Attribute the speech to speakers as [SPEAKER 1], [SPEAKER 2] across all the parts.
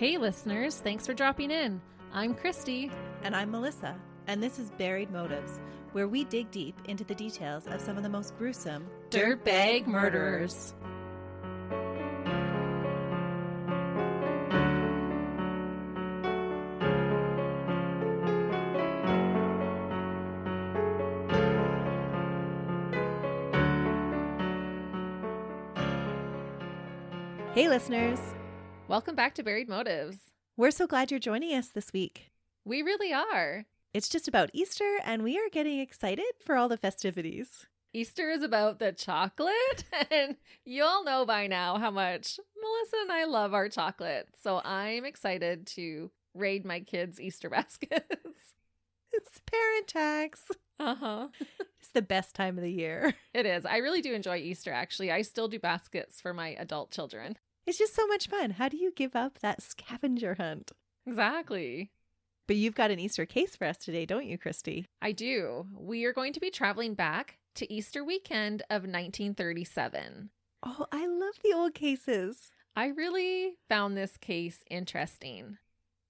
[SPEAKER 1] Hey listeners, thanks for dropping in. I'm Christie.
[SPEAKER 2] And I'm Melissa, and this is Buried Motives, where we dig deep into the details of some of the most gruesome
[SPEAKER 1] dirtbag murderers.
[SPEAKER 2] Hey listeners!
[SPEAKER 1] Welcome back to Buried Motives.
[SPEAKER 2] We're so glad you're joining us this week.
[SPEAKER 1] We really are.
[SPEAKER 2] It's just about Easter, and we are getting excited for all the festivities.
[SPEAKER 1] Easter is about the chocolate, and you all know by now how much Melissa and I love our chocolate. So I'm excited to raid my kids' Easter baskets.
[SPEAKER 2] It's parent tax.
[SPEAKER 1] Uh-huh.
[SPEAKER 2] It's the best time of the year.
[SPEAKER 1] It is. I really do enjoy Easter, actually. I still do baskets for my adult children.
[SPEAKER 2] It's just so much fun. How do you give up that scavenger hunt?
[SPEAKER 1] Exactly.
[SPEAKER 2] But you've got an Easter case for us today, don't you, Christy?
[SPEAKER 1] I do. We are going to be traveling back to Easter weekend of 1937.
[SPEAKER 2] Oh, I love the old cases.
[SPEAKER 1] I really found this case interesting.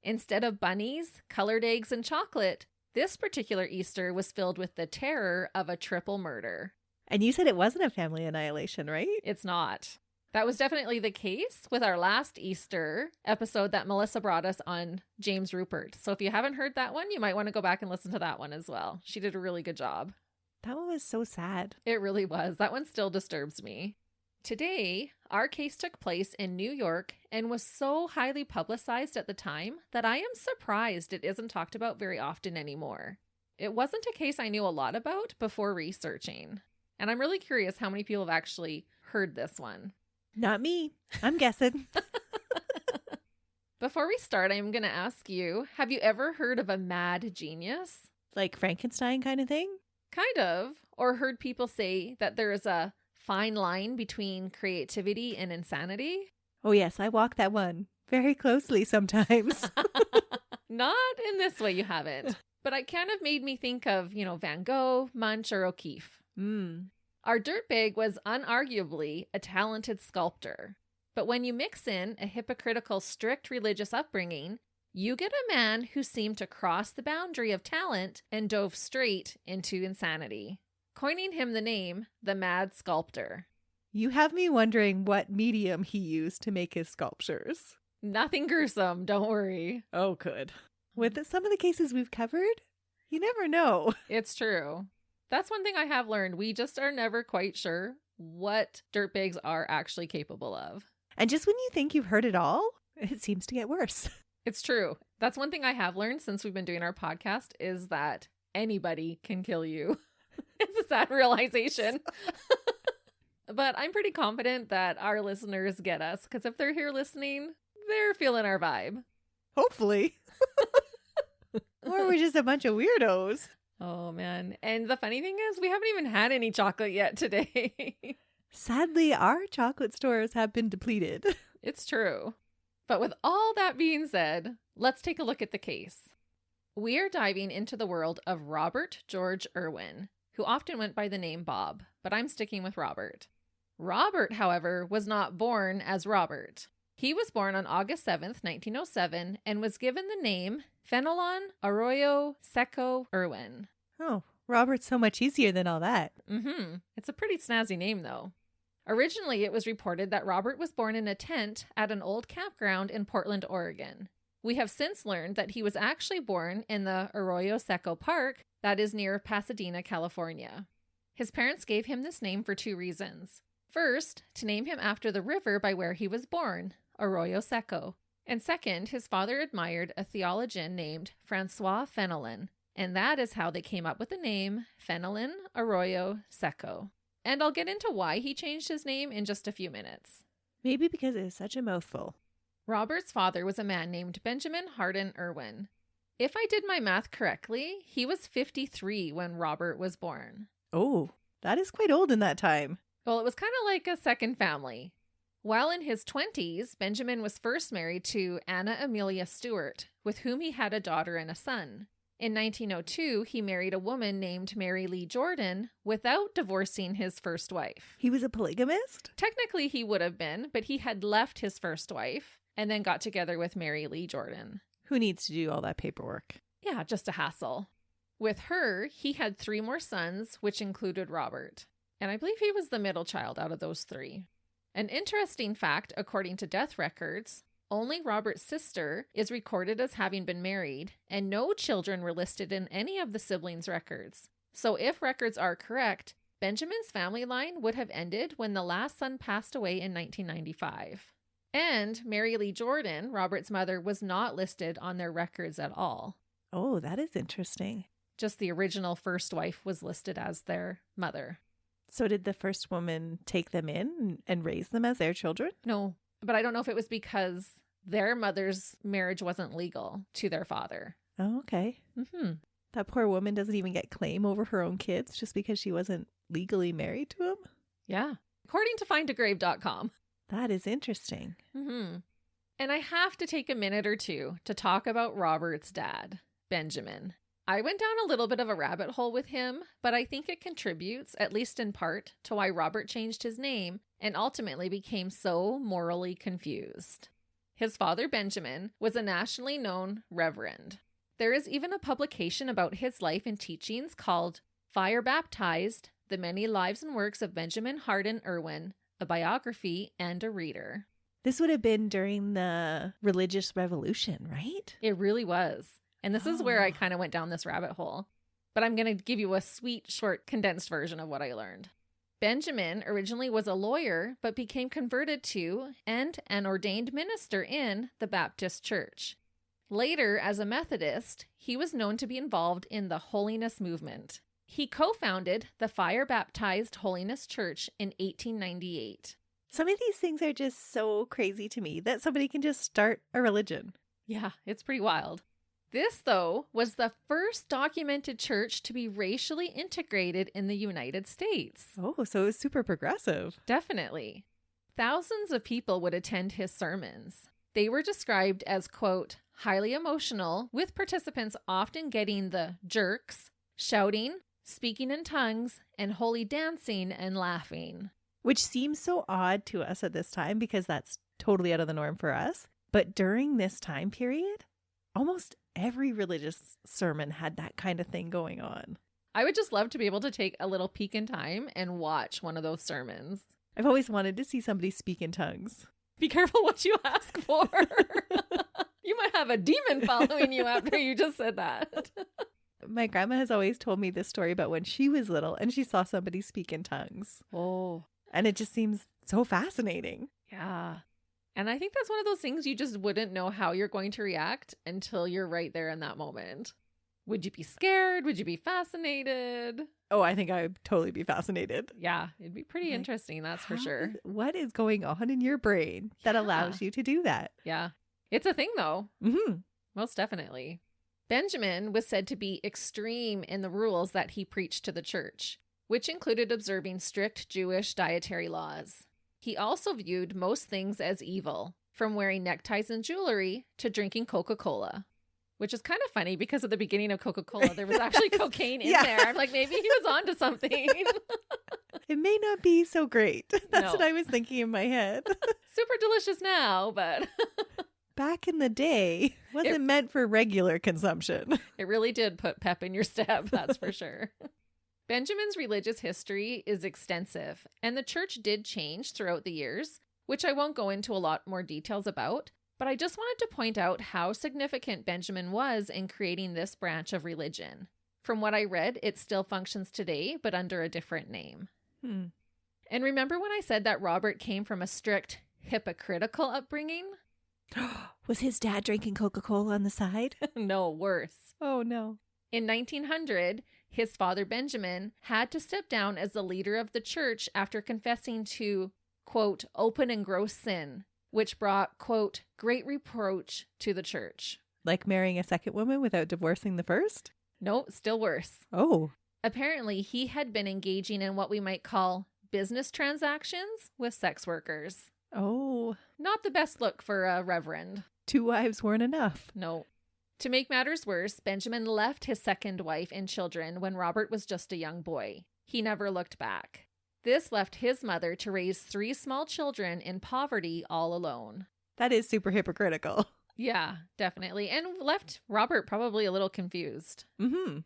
[SPEAKER 1] Instead of bunnies, colored eggs, and chocolate, this particular Easter was filled with the terror of a triple murder.
[SPEAKER 2] And you said it wasn't a family annihilation, right?
[SPEAKER 1] It's not. That was definitely the case with our last Easter episode that Melissa brought us on James Rupert. So if you haven't heard that one, you might want to go back and listen to that one as well. She did a really good job.
[SPEAKER 2] That one was so sad.
[SPEAKER 1] It really was. That one still disturbs me. Today, our case took place in New York and was so highly publicized at the time that I am surprised it isn't talked about very often anymore. It wasn't a case I knew a lot about before researching. And I'm really curious how many people have actually heard this one.
[SPEAKER 2] Not me. I'm guessing.
[SPEAKER 1] Before we start, I'm going to ask you, have you ever heard of a mad genius?
[SPEAKER 2] Like Frankenstein kind of thing?
[SPEAKER 1] Kind of. Or heard people say that there is a fine line between creativity and insanity?
[SPEAKER 2] Oh yes, I walk that one very closely sometimes.
[SPEAKER 1] Not in this way, you haven't. But it kind of made me think of, Van Gogh, Munch, or O'Keeffe. Our dirtbag was unarguably a talented sculptor. But when you mix in a hypocritical, strict religious upbringing, you get a man who seemed to cross the boundary of talent and dove straight into insanity, coining him the name, the Mad Sculptor.
[SPEAKER 2] You have me wondering what medium he used to make his sculptures.
[SPEAKER 1] Nothing gruesome, don't worry.
[SPEAKER 2] Oh, good. With some of the cases we've covered, you never know.
[SPEAKER 1] It's true. That's one thing I have learned. We just are never quite sure what dirtbags are actually capable of.
[SPEAKER 2] And just when you think you've heard it all, it seems to get worse.
[SPEAKER 1] It's true. That's one thing I have learned since we've been doing our podcast is that anybody can kill you. It's a sad realization. But I'm pretty confident that our listeners get us because if they're here listening, they're feeling our vibe.
[SPEAKER 2] Hopefully. Or we're just a bunch of weirdos.
[SPEAKER 1] Oh, man. And the funny thing is, we haven't even had any chocolate yet today.
[SPEAKER 2] Sadly, our chocolate stores have been depleted.
[SPEAKER 1] It's true. But with all that being said, let's take a look at the case. We are diving into the world of Robert George Irwin, who often went by the name Bob, but I'm sticking with Robert. Robert, however, was not born as Robert. He was born on August 7th, 1907, and was given the name Fenelon Arroyo Seco Irwin.
[SPEAKER 2] Oh, Robert's so much easier than all that.
[SPEAKER 1] It's a pretty snazzy name, though. Originally, it was reported that Robert was born in a tent at an old campground in Portland, Oregon. We have since learned that he was actually born in the Arroyo Seco Park that is near Pasadena, California. His parents gave him this name for two reasons. First, to name him after the river by where he was born, Arroyo Seco. And second, his father admired a theologian named Francois Fenelon, and that is how they came up with the name Fenelon Arroyo Seco. And I'll get into why he changed his name in just a few minutes.
[SPEAKER 2] Maybe because it is such a mouthful.
[SPEAKER 1] Robert's father was a man named Benjamin Hardin Irwin. If I did my math correctly, he was 53 when Robert was born.
[SPEAKER 2] Oh, that is quite old in that time.
[SPEAKER 1] Well, it was kind of like a second family. While in his 20s, Benjamin was first married to Anna Amelia Stewart, with whom he had a daughter and a son. In 1902, he married a woman named Mary Lee Jordan without divorcing his first wife.
[SPEAKER 2] He was a polygamist?
[SPEAKER 1] Technically, he would have been, but he had left his first wife. and then got together with Mary Lee Jordan.
[SPEAKER 2] Who needs to do all that paperwork?
[SPEAKER 1] Yeah, just a hassle. With her, he had 3 more sons, which included Robert. And I believe he was the middle child out of those 3. An interesting fact, according to death records, only Robert's sister is recorded as having been married, and no children were listed in any of the siblings' records. So if records are correct, Benjamin's family line would have ended when the last son passed away in 1995. And Mary Lee Jordan, Robert's mother, was not listed on their records at all.
[SPEAKER 2] Oh, that is interesting.
[SPEAKER 1] Just the original first wife was listed as their mother.
[SPEAKER 2] So did the first woman take them in and raise them as their children?
[SPEAKER 1] No, but I don't know if it was because their mother's marriage wasn't legal to their father.
[SPEAKER 2] Oh, okay.
[SPEAKER 1] Mm-hmm.
[SPEAKER 2] That poor woman doesn't even get claim over her own kids just because she wasn't legally married to him?
[SPEAKER 1] Yeah. According to findagrave.com.
[SPEAKER 2] That is interesting.
[SPEAKER 1] Mm-hmm. And I have to take a minute or two to talk about Robert's dad, Benjamin. I went down a little bit of a rabbit hole with him, but I think it contributes, at least in part, to why Robert changed his name and ultimately became so morally confused. His father, Benjamin, was a nationally known reverend. There is even a publication about his life and teachings called Fire Baptized, The Many Lives and Works of Benjamin Hardin Irwin, a biography and a reader.
[SPEAKER 2] This would have been during the religious revolution, right?
[SPEAKER 1] It really was. And this is where I kind of went down this rabbit hole. But I'm going to give you a sweet, short, condensed version of what I learned. Benjamin originally was a lawyer, but became converted to and an ordained minister in the Baptist Church. Later, as a Methodist, he was known to be involved in the Holiness Movement. He co-founded the Fire Baptized Holiness Church in 1898.
[SPEAKER 2] Some of these things are just so crazy to me that somebody can just start a religion.
[SPEAKER 1] Yeah, it's pretty wild. This, though, was the first documented church to be racially integrated in the United States.
[SPEAKER 2] Oh, so it was super progressive.
[SPEAKER 1] Definitely. Thousands of people would attend his sermons. They were described as, quote, highly emotional, with participants often getting the jerks, shouting, speaking in tongues, and holy dancing and laughing.
[SPEAKER 2] Which seems so odd to us at this time because that's totally out of the norm for us. But during this time period, almost every religious sermon had that kind of thing going on.
[SPEAKER 1] I would just love to be able to take a little peek in time and watch one of those sermons.
[SPEAKER 2] I've always wanted to see somebody speak in tongues.
[SPEAKER 1] Be careful what you ask for. You might have a demon following you after you just said that.
[SPEAKER 2] My grandma has always told me this story about when she was little and she saw somebody speak in tongues.
[SPEAKER 1] Oh.
[SPEAKER 2] And it just seems so fascinating.
[SPEAKER 1] Yeah. And I think that's one of those things you just wouldn't know how you're going to react until you're right there in that moment. Would you be scared? Would you be fascinated?
[SPEAKER 2] Oh, I think I would totally be fascinated.
[SPEAKER 1] Yeah, it'd be pretty interesting, that's for sure.
[SPEAKER 2] What is going on in your brain that allows you to do that?
[SPEAKER 1] Yeah. It's a thing, though.
[SPEAKER 2] Mm-hmm.
[SPEAKER 1] Most definitely. Benjamin was said to be extreme in the rules that he preached to the church, which included observing strict Jewish dietary laws. He also viewed most things as evil, from wearing neckties and jewelry to drinking Coca-Cola, which is kind of funny because at the beginning of Coca-Cola, there was actually cocaine in there. I'm like, maybe he was onto something.
[SPEAKER 2] It may not be so great. That's what I was thinking in my head.
[SPEAKER 1] Super delicious now, but
[SPEAKER 2] back in the day, wasn't meant for regular consumption.
[SPEAKER 1] It really did put pep in your step, that's for sure. Benjamin's religious history is extensive, and the church did change throughout the years, which I won't go into a lot more details about, but I just wanted to point out how significant Benjamin was in creating this branch of religion. From what I read, it still functions today, but under a different name. And remember when I said that Robert came from a strict, hypocritical upbringing?
[SPEAKER 2] Was his dad drinking Coca-Cola on the side?
[SPEAKER 1] No, worse.
[SPEAKER 2] Oh, no.
[SPEAKER 1] In 1900, his father Benjamin had to step down as the leader of the church after confessing to, quote, open and gross sin, which brought, quote, great reproach to the church.
[SPEAKER 2] Like marrying a second woman without divorcing the first?
[SPEAKER 1] No, still worse.
[SPEAKER 2] Oh.
[SPEAKER 1] Apparently, he had been engaging in what we might call business transactions with sex workers.
[SPEAKER 2] Oh.
[SPEAKER 1] Not the best look for a reverend.
[SPEAKER 2] 2 wives weren't enough.
[SPEAKER 1] No. To make matters worse, Benjamin left his second wife and children when Robert was just a young boy. He never looked back. This left his mother to raise 3 small children in poverty all alone.
[SPEAKER 2] That is super hypocritical.
[SPEAKER 1] Yeah, definitely. And left Robert probably a little confused.
[SPEAKER 2] Mm-hmm.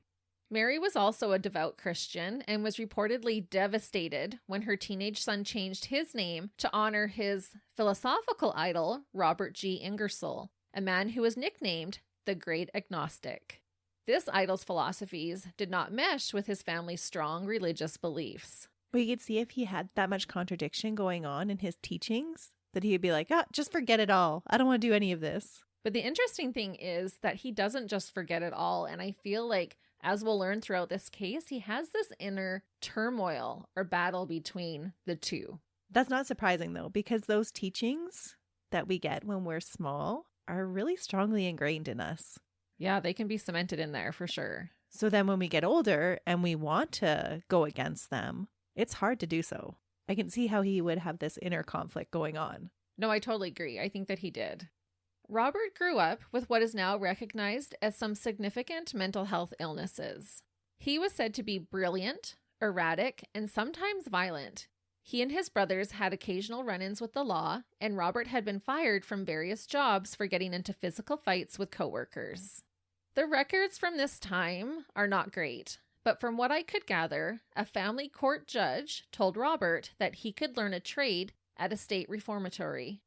[SPEAKER 1] Mary was also a devout Christian and was reportedly devastated when her teenage son changed his name to honor his philosophical idol, Robert G. Ingersoll, a man who was nicknamed the Great Agnostic. This idol's philosophies did not mesh with his family's strong religious beliefs.
[SPEAKER 2] But you could see if he had that much contradiction going on in his teachings, that he'd be like, just forget it all. I don't want to do any of this.
[SPEAKER 1] But the interesting thing is that he doesn't just forget it all. And I feel like, as we'll learn throughout this case, he has this inner turmoil or battle between the two.
[SPEAKER 2] That's not surprising, though, because those teachings that we get when we're small are really strongly ingrained in us.
[SPEAKER 1] Yeah, they can be cemented in there for sure.
[SPEAKER 2] So then when we get older and we want to go against them, it's hard to do so. I can see how he would have this inner conflict going on.
[SPEAKER 1] No, I totally agree. I think that he did. Robert grew up with what is now recognized as some significant mental health illnesses. He was said to be brilliant, erratic, and sometimes violent. He and his brothers had occasional run-ins with the law, and Robert had been fired from various jobs for getting into physical fights with coworkers. The records from this time are not great, but from what I could gather, a family court judge told Robert that he could learn a trade at a state reformatory.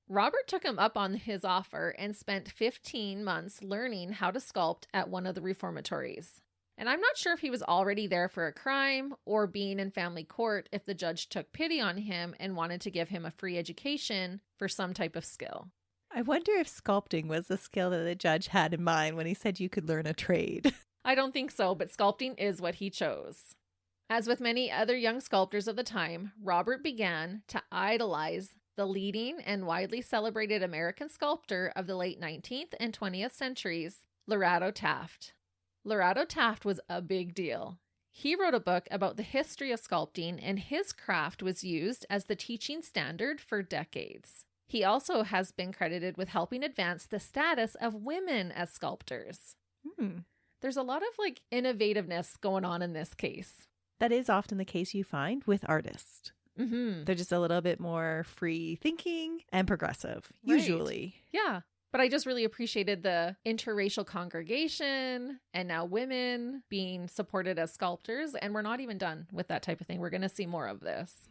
[SPEAKER 1] Robert took him up on his offer and spent 15 months learning how to sculpt at one of the reformatories. And I'm not sure if he was already there for a crime or being in family court if the judge took pity on him and wanted to give him a free education for some type of skill.
[SPEAKER 2] I wonder if sculpting was the skill that the judge had in mind when he said you could learn a trade.
[SPEAKER 1] I don't think so, but sculpting is what he chose. As with many other young sculptors of the time, Robert began to idolize the leading and widely celebrated American sculptor of the late 19th and 20th centuries, Lorado Taft. Lorado Taft was a big deal. He wrote a book about the history of sculpting, and his craft was used as the teaching standard for decades. He also has been credited with helping advance the status of women as sculptors. There's a lot of innovativeness going on in this case.
[SPEAKER 2] That is often the case you find with artists.
[SPEAKER 1] Mm-hmm.
[SPEAKER 2] They're just a little bit more free thinking and progressive, usually.
[SPEAKER 1] Yeah. But I just really appreciated the interracial congregation and now women being supported as sculptors. And we're not even done with that type of thing. We're going to see more of this.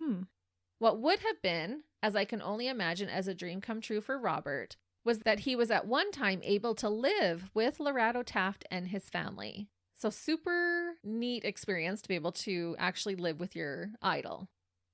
[SPEAKER 1] What would have been, as I can only imagine as a dream come true for Robert, was that he was at one time able to live with Lorado Taft and his family. So super neat experience to be able to actually live with your idol.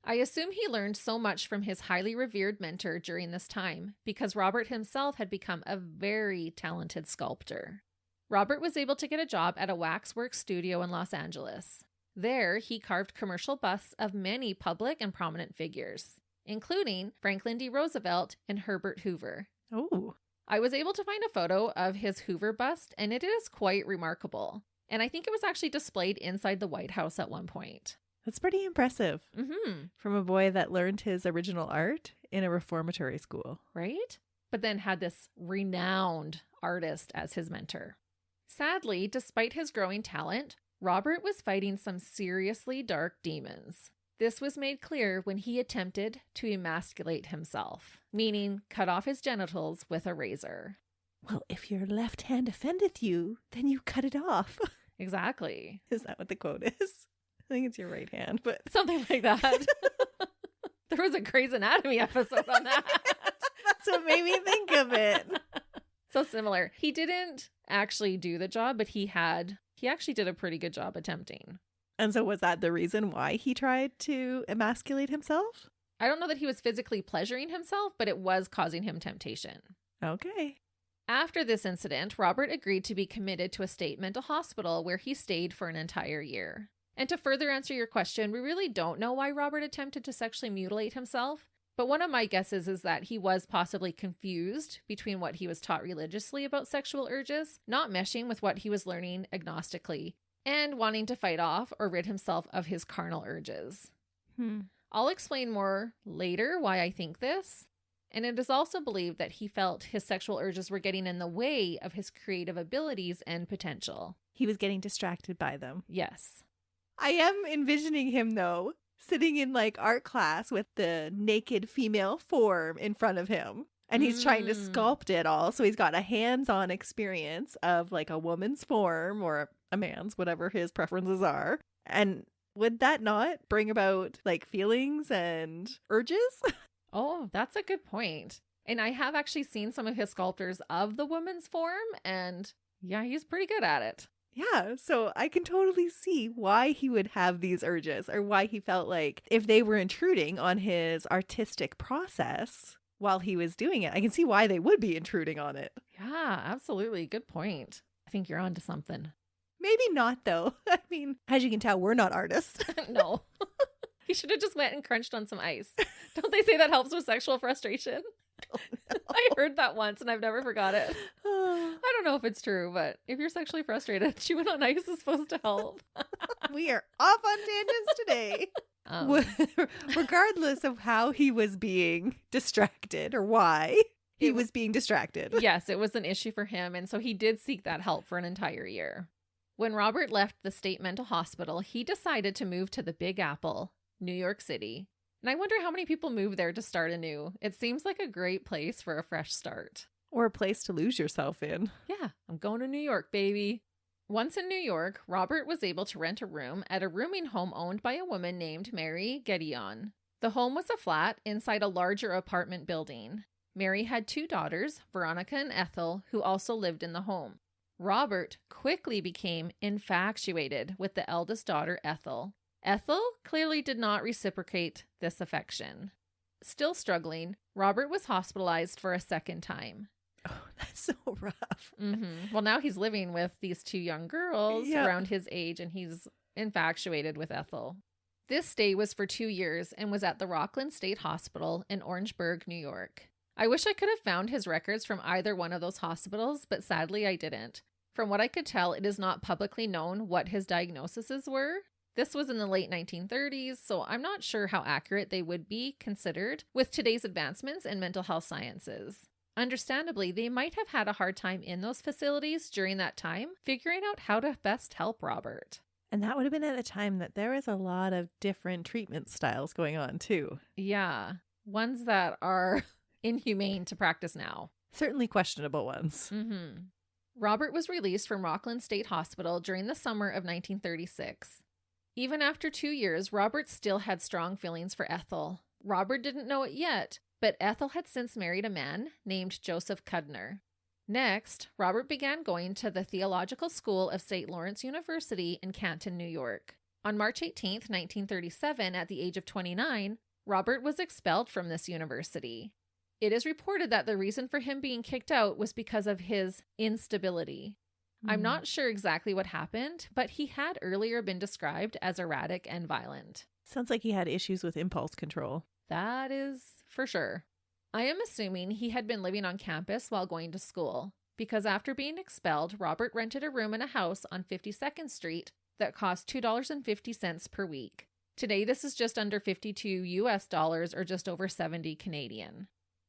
[SPEAKER 1] I assume he learned so much from his highly revered mentor during this time because Robert himself had become a very talented sculptor. Robert was able to get a job at a waxwork studio in Los Angeles. There, he carved commercial busts of many public and prominent figures, including Franklin D. Roosevelt and Herbert Hoover.
[SPEAKER 2] Oh.
[SPEAKER 1] I was able to find a photo of his Hoover bust, and it is quite remarkable. And I think it was actually displayed inside the White House at one point.
[SPEAKER 2] That's pretty impressive.
[SPEAKER 1] Mm-hmm.
[SPEAKER 2] From a boy that learned his original art in a reformatory school.
[SPEAKER 1] Right? But then had this renowned artist as his mentor. Sadly, despite his growing talent, Robert was fighting some seriously dark demons. This was made clear when he attempted to emasculate himself, meaning cut off his genitals with a razor.
[SPEAKER 2] Well, if your left hand offendeth you, then you cut it off.
[SPEAKER 1] Exactly.
[SPEAKER 2] Is that what the quote is? I think it's your right hand, but
[SPEAKER 1] something like that. There was a Grey's Anatomy episode on that.
[SPEAKER 2] That's what made me think of it.
[SPEAKER 1] So similar. He didn't actually do the job, but he actually did a pretty good job attempting.
[SPEAKER 2] And so was that the reason why he tried to emasculate himself?
[SPEAKER 1] I don't know that he was physically pleasuring himself, but it was causing him temptation.
[SPEAKER 2] Okay.
[SPEAKER 1] After this incident, Robert agreed to be committed to a state mental hospital where he stayed for an entire year. And to further answer your question, we really don't know why Robert attempted to sexually mutilate himself. But one of my guesses is that he was possibly confused between what he was taught religiously about sexual urges, not meshing with what he was learning agnostically, and wanting to fight off or rid himself of his carnal urges. I'll explain more later why I think this. And it is also believed that he felt his sexual urges were getting in the way of his creative abilities and potential.
[SPEAKER 2] He was getting distracted by them.
[SPEAKER 1] Yes.
[SPEAKER 2] I am envisioning him, though, sitting in art class with the naked female form in front of him, And he's trying to sculpt it all. So he's got a hands-on experience of like a woman's form or a man's, whatever his preferences are. And would that not bring about like feelings and urges?
[SPEAKER 1] Oh, that's a good point. And I have actually seen some of his sculptures of the woman's form, and yeah, he's pretty good at it.
[SPEAKER 2] Yeah, so I can totally see why he would have these urges, or why he felt like if they were intruding on his artistic process while he was doing it, I can see why they would be intruding on it.
[SPEAKER 1] Yeah, absolutely. Good point. I think you're onto something.
[SPEAKER 2] Maybe not, though. I mean, as you can tell, we're not artists.
[SPEAKER 1] No. He should have just went and crunched on some ice. Don't they say that helps with sexual frustration? I heard that once and I've never forgot it. I don't know if it's true, but if you're sexually frustrated, chewing on ice is supposed to help.
[SPEAKER 2] We are off on tangents today. Regardless of how he was being distracted or why he was being distracted.
[SPEAKER 1] Yes, it was an issue for him. And so he did seek that help for an entire year. When Robert left the state mental hospital, he decided to move to the Big Apple, New York City. And I wonder how many people move there to start anew. It seems like a great place for a fresh start.
[SPEAKER 2] Or a place to lose yourself in.
[SPEAKER 1] Yeah, I'm going to New York, baby. Once in New York, Robert was able to rent a room at a rooming home owned by a woman named Mary Gedeon. The home was a flat inside a larger apartment building. Mary had 2 daughters, Veronica and Ethel, who also lived in the home. Robert quickly became infatuated with the eldest daughter, Ethel. Ethel clearly did not reciprocate this affection. Still struggling, Robert was hospitalized for a second time.
[SPEAKER 2] Oh, that's so rough.
[SPEAKER 1] Well, now he's living with these 2 young girls around his age, and he's infatuated with Ethel. This stay was for 2 years and was at the Rockland State Hospital in Orangeburg, New York. I wish I could have found his records from either one of those hospitals, but sadly I didn't. From what I could tell, it is not publicly known what his diagnoses were. This was in the late 1930s, so I'm not sure how accurate they would be considered with today's advancements in mental health sciences. Understandably, they might have had a hard time in those facilities during that time, figuring out how to best help Robert.
[SPEAKER 2] And that would have been at a time that there was a lot of different treatment styles going on, too.
[SPEAKER 1] Yeah, ones that are inhumane to practice now.
[SPEAKER 2] Certainly questionable ones.
[SPEAKER 1] Robert was released from Rockland State Hospital during the summer of 1936. Even after 2 years, Robert still had strong feelings for Ethel. Robert didn't know it yet, but Ethel had since married a man named Joseph Cudner. Next, Robert began going to the Theological School of St. Lawrence University in Canton, New York. On March 18, 1937, at the age of 29, Robert was expelled from this university. It is reported that the reason for him being kicked out was because of his instability. I'm not sure exactly what happened, but he had earlier been described as erratic and violent.
[SPEAKER 2] Sounds like he had issues with impulse control.
[SPEAKER 1] That is for sure. I am assuming he had been living on campus while going to school, because after being expelled, Robert rented a room in a house on 52nd Street that cost $2.50 per week. Today, this is just under $52 or just over 70 Canadian.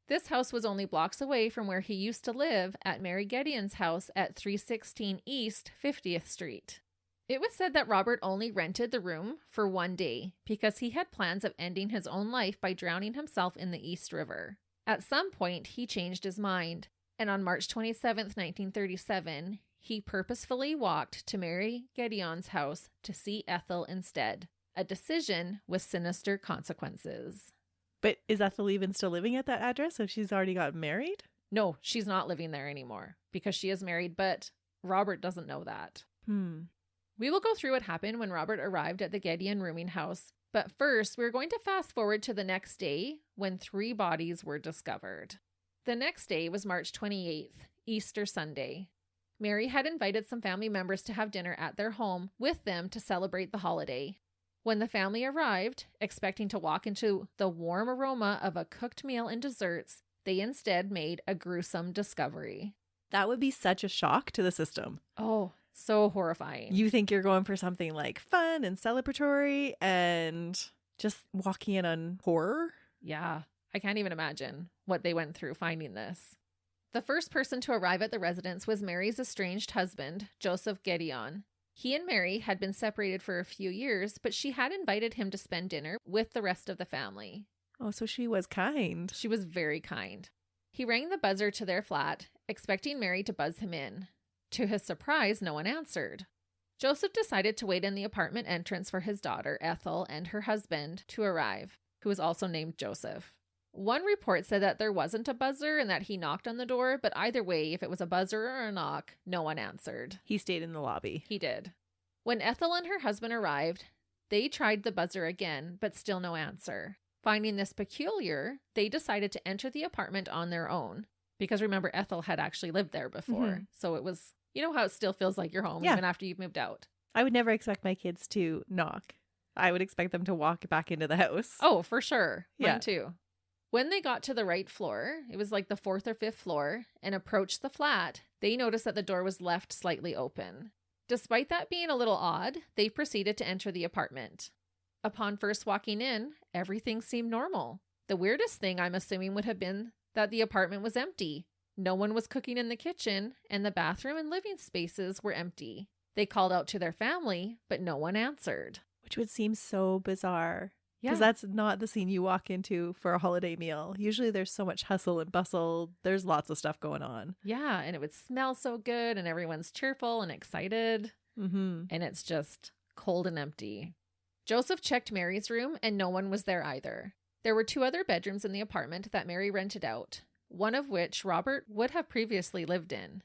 [SPEAKER 1] This house was only blocks away from where he used to live at Mary Gedeon's house at 316 East 50th Street. It was said that Robert only rented the room for 1 day because he had plans of ending his own life by drowning himself in the East River. At some point, he changed his mind, and on March 27, 1937, he purposefully walked to Mary Gedeon's house to see Ethel instead, a decision with sinister consequences.
[SPEAKER 2] But is Ethel even still living at that address if she's already got married?
[SPEAKER 1] No, she's not living there anymore because she is married, but Robert doesn't know that. We will go through what happened when Robert arrived at the Gedeon rooming house, but first we're going to fast forward to the next day when 3 bodies were discovered. The next day was March 28th, Easter Sunday. Mary had invited some family members to have dinner at their home with them to celebrate the holiday. When the family arrived, expecting to walk into the warm aroma of a cooked meal and desserts, they instead made a gruesome discovery.
[SPEAKER 2] That would be such a shock to the system.
[SPEAKER 1] Oh, so horrifying.
[SPEAKER 2] You think you're going for something like fun and celebratory and just walking in on horror?
[SPEAKER 1] Yeah, I can't even imagine what they went through finding this. The first person to arrive at the residence was Mary's estranged husband, Joseph Gedeon. He and Mary had been separated for a few years, but she had invited him to spend dinner with the rest of the family.
[SPEAKER 2] Oh, so she was kind.
[SPEAKER 1] She was very kind. He rang the buzzer to their flat, expecting Mary to buzz him in. To his surprise, no one answered. Joseph decided to wait in the apartment entrance for his daughter, Ethel, and her husband to arrive, who was also named Joseph. One report said that there wasn't a buzzer and that he knocked on the door, but either way, if it was a buzzer or a knock, no one answered.
[SPEAKER 2] He stayed in the lobby.
[SPEAKER 1] He did. When Ethel and her husband arrived, they tried the buzzer again, but still no answer. Finding this peculiar, they decided to enter the apartment on their own. Because remember, Ethel had actually lived there before.
[SPEAKER 2] Mm-hmm.
[SPEAKER 1] So it was, you know how it still feels like your home even after you've moved out.
[SPEAKER 2] I would never expect my kids to knock. I would expect them to walk back into the house.
[SPEAKER 1] Oh, for sure.
[SPEAKER 2] Yeah.
[SPEAKER 1] Mine too. When they got to the right floor, it was like the 4th or 5th floor, and approached the flat, they noticed that the door was left slightly open. Despite that being a little odd, they proceeded to enter the apartment. Upon first walking in, everything seemed normal. The weirdest thing, I'm assuming, would have been that the apartment was empty. No one was cooking in the kitchen, and the bathroom and living spaces were empty. They called out to their family, but no one answered.
[SPEAKER 2] Which would seem so bizarre.
[SPEAKER 1] Yeah.
[SPEAKER 2] Because that's not the scene you walk into for a holiday meal. Usually there's so much hustle and bustle. There's lots of stuff going on.
[SPEAKER 1] Yeah, and it would smell so good, and everyone's cheerful and excited.
[SPEAKER 2] Mm-hmm.
[SPEAKER 1] And it's just cold and empty. Joseph checked Mary's room, and no one was there either. There were 2 other bedrooms in the apartment that Mary rented out, one of which Robert would have previously lived in.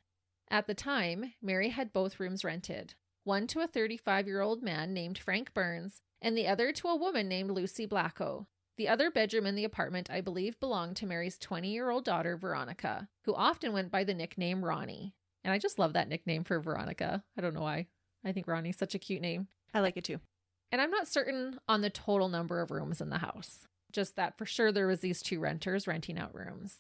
[SPEAKER 1] At the time, Mary had both rooms rented, one to a 35-year-old man named Frank Burns, and the other to a woman named Lucy Blacko. The other bedroom in the apartment, I believe, belonged to Mary's 20-year-old daughter, Veronica, who often went by the nickname Ronnie. And I just love that nickname for Veronica. I don't know why. I think Ronnie's such a cute name.
[SPEAKER 2] I like it too.
[SPEAKER 1] And I'm not certain on the total number of rooms in the house. Just that for sure there was these 2 renters renting out rooms.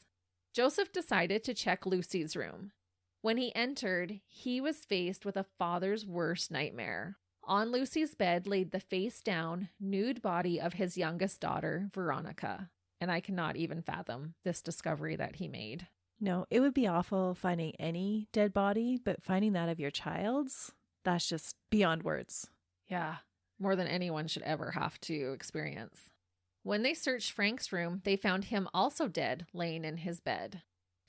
[SPEAKER 1] Joseph decided to check Lucy's room. When he entered, he was faced with a father's worst nightmare. On Lucy's bed laid the face-down, nude body of his youngest daughter, Veronica. And I cannot even fathom this discovery that he made.
[SPEAKER 2] No, it would be awful finding any dead body, but finding that of your child's, that's just beyond words.
[SPEAKER 1] Yeah, more than anyone should ever have to experience. When they searched Frank's room, they found him also dead, laying in his bed.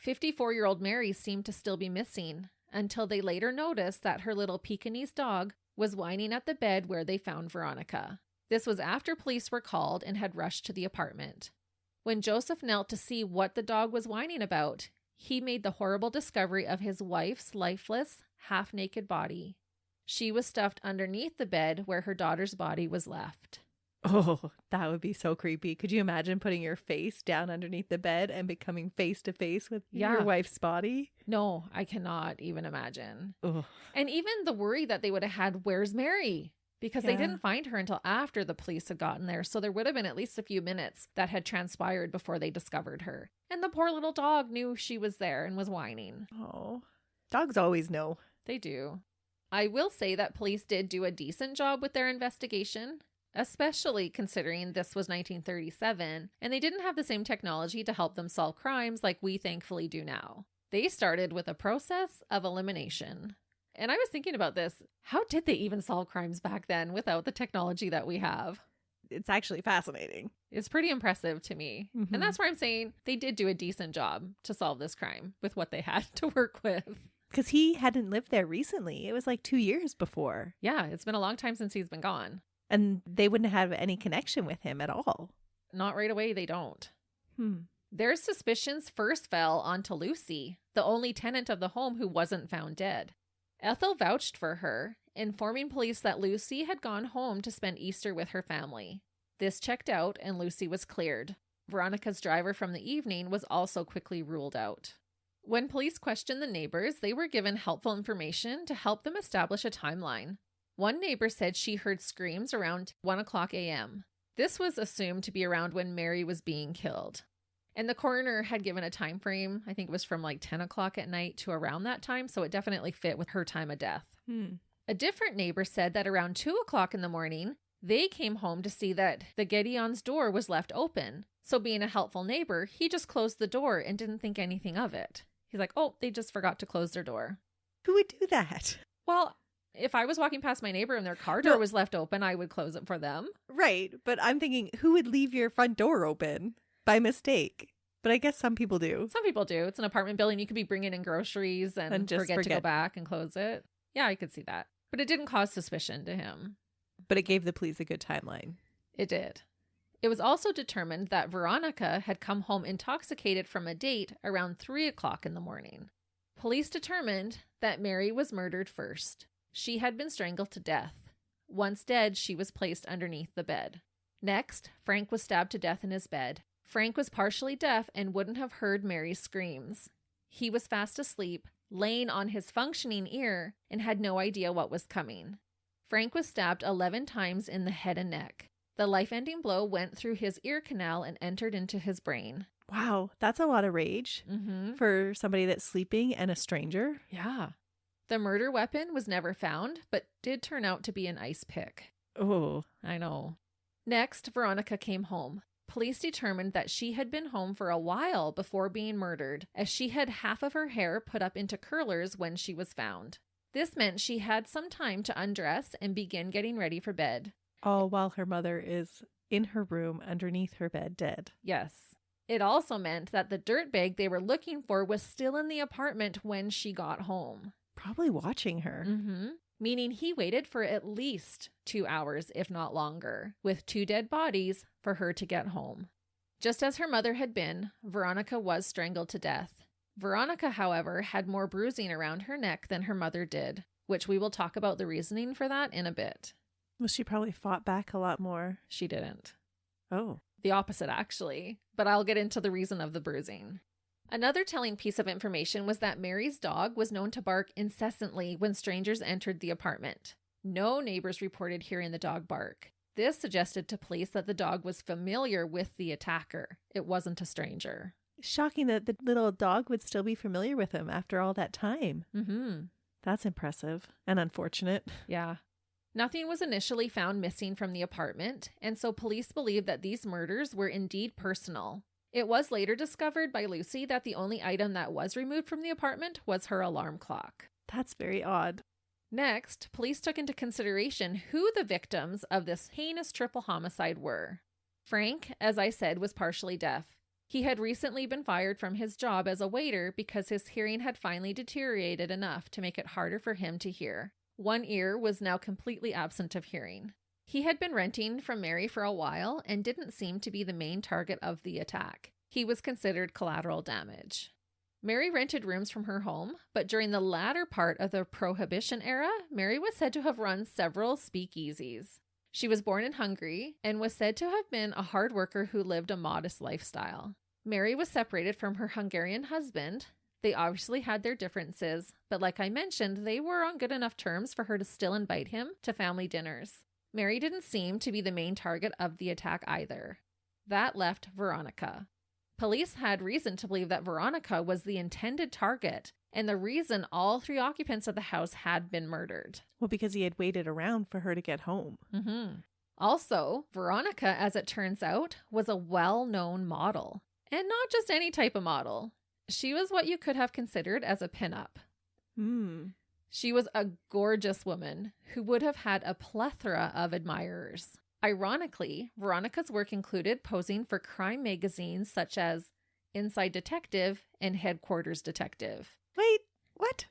[SPEAKER 1] 54-year-old Mary seemed to still be missing, until they later noticed that her little Pekingese dog was whining at the bed where they found Veronica. This was after police were called and had rushed to the apartment. When Joseph knelt to see what the dog was whining about, he made the horrible discovery of his wife's lifeless, half-naked body. She was stuffed underneath the bed where her daughter's body was left.
[SPEAKER 2] Oh, that would be so creepy. Could you imagine putting your face down underneath the bed and becoming face to face with your wife's body?
[SPEAKER 1] No, I cannot even imagine.
[SPEAKER 2] Ugh.
[SPEAKER 1] And even the worry that they would have had, where's Mary? Because they didn't find her until after the police had gotten there. So there would have been at least a few minutes that had transpired before they discovered her. And the poor little dog knew she was there and was whining.
[SPEAKER 2] Oh, dogs always know.
[SPEAKER 1] They do. I will say that police did do a decent job with their investigation, especially considering this was 1937 and they didn't have the same technology to help them solve crimes like we thankfully do now. They started with a process of elimination. And I was thinking about this. How did they even solve crimes back then without the technology that we have?
[SPEAKER 2] It's actually fascinating.
[SPEAKER 1] It's pretty impressive to me.
[SPEAKER 2] Mm-hmm.
[SPEAKER 1] And that's why I'm saying they did do a decent job to solve this crime with what they had to work with.
[SPEAKER 2] Because he hadn't lived there recently. It was like 2 years before.
[SPEAKER 1] Yeah, it's been a long time since he's been gone.
[SPEAKER 2] And they wouldn't have any connection with him at all.
[SPEAKER 1] Not right away, they don't. Their suspicions first fell onto Lucy, the only tenant of the home who wasn't found dead. Ethel vouched for her, informing police that Lucy had gone home to spend Easter with her family. This checked out and Lucy was cleared. Veronica's driver from the evening was also quickly ruled out. When police questioned the neighbors, they were given helpful information to help them establish a timeline. One neighbor said she heard screams around 1 o'clock a.m. This was assumed to be around when Mary was being killed. And the coroner had given a time frame, I think it was from like 10 o'clock at night to around that time, so it definitely fit with her time of death. A different neighbor said that around 2 o'clock in the morning, they came home to see that the Gideon's door was left open. So being a helpful neighbor, he just closed the door and didn't think anything of it. He's like, oh, they just forgot to close their door.
[SPEAKER 2] Who would do that?
[SPEAKER 1] Well, if I was walking past my neighbor and their car door was left open, I would close it for them.
[SPEAKER 2] Right. But I'm thinking, who would leave your front door open by mistake? But I guess some people do.
[SPEAKER 1] Some people do. It's an apartment building. You could be bringing in groceries and
[SPEAKER 2] just
[SPEAKER 1] forget to go back and close it. Yeah, I could see that. But it didn't cause suspicion to him.
[SPEAKER 2] But it gave the police a good timeline.
[SPEAKER 1] It did. It was also determined that Veronica had come home intoxicated from a date around 3 o'clock in the morning. Police determined that Mary was murdered first. She had been strangled to death. Once dead, she was placed underneath the bed. Next, Frank was stabbed to death in his bed. Frank was partially deaf and wouldn't have heard Mary's screams. He was fast asleep, laying on his functioning ear, and had no idea what was coming. Frank was stabbed 11 times in the head and neck. The life-ending blow went through his ear canal and entered into his brain.
[SPEAKER 2] Wow, that's a lot of rage for somebody that's sleeping and a stranger.
[SPEAKER 1] Yeah. The murder weapon was never found, but did turn out to be an ice pick.
[SPEAKER 2] Oh,
[SPEAKER 1] I know. Next, Veronica came home. Police determined that she had been home for a while before being murdered, as she had half of her hair put up into curlers when she was found. This meant she had some time to undress and begin getting ready for bed.
[SPEAKER 2] All while her mother is in her room underneath her bed dead.
[SPEAKER 1] Yes. It also meant that the dirtbag they were looking for was still in the apartment when she got home.
[SPEAKER 2] Probably watching her.
[SPEAKER 1] Meaning he waited for at least 2 hours, if not longer, with 2 dead bodies for her to get home. Just as her mother had been, Veronica was strangled to death. Veronica, however, had more bruising around her neck than her mother did, which we will talk about the reasoning for that in a bit.
[SPEAKER 2] Well, she probably fought back a lot more.
[SPEAKER 1] She didn't.
[SPEAKER 2] Oh.
[SPEAKER 1] The opposite, actually, but I'll get into the reason of the bruising. Another telling piece of information was that Mary's dog was known to bark incessantly when strangers entered the apartment. No neighbors reported hearing the dog bark. This suggested to police that the dog was familiar with the attacker. It wasn't a stranger.
[SPEAKER 2] Shocking that the little dog would still be familiar with him after all that time.
[SPEAKER 1] Mm-hmm.
[SPEAKER 2] That's impressive and unfortunate.
[SPEAKER 1] Yeah. Nothing was initially found missing from the apartment, and so police believed that these murders were indeed personal. It was later discovered by Lucy that the only item that was removed from the apartment was her alarm clock.
[SPEAKER 2] That's very odd.
[SPEAKER 1] Next, police took into consideration who the victims of this heinous triple homicide were. Frank, as I said, was partially deaf. He had recently been fired from his job as a waiter because his hearing had finally deteriorated enough to make it harder for him to hear. One ear was now completely absent of hearing. He had been renting from Mary for a while and didn't seem to be the main target of the attack. He was considered collateral damage. Mary rented rooms from her home, but during the latter part of the Prohibition era, Mary was said to have run several speakeasies. She was born in Hungary and was said to have been a hard worker who lived a modest lifestyle. Mary was separated from her Hungarian husband. They obviously had their differences, but like I mentioned, they were on good enough terms for her to still invite him to family dinners. Mary didn't seem to be the main target of the attack either. That left Veronica. Police had reason to believe that Veronica was the intended target and the reason all 3 occupants of the house had been murdered.
[SPEAKER 2] Well, because he had waited around for her to get home.
[SPEAKER 1] Also, Veronica, as it turns out, was a well-known model. And not just any type of model. She was what you could have considered as a pinup. She was a gorgeous woman who would have had a plethora of admirers. Ironically, Veronica's work included posing for crime magazines such as Inside Detective and Headquarters Detective.
[SPEAKER 2] Wait, what?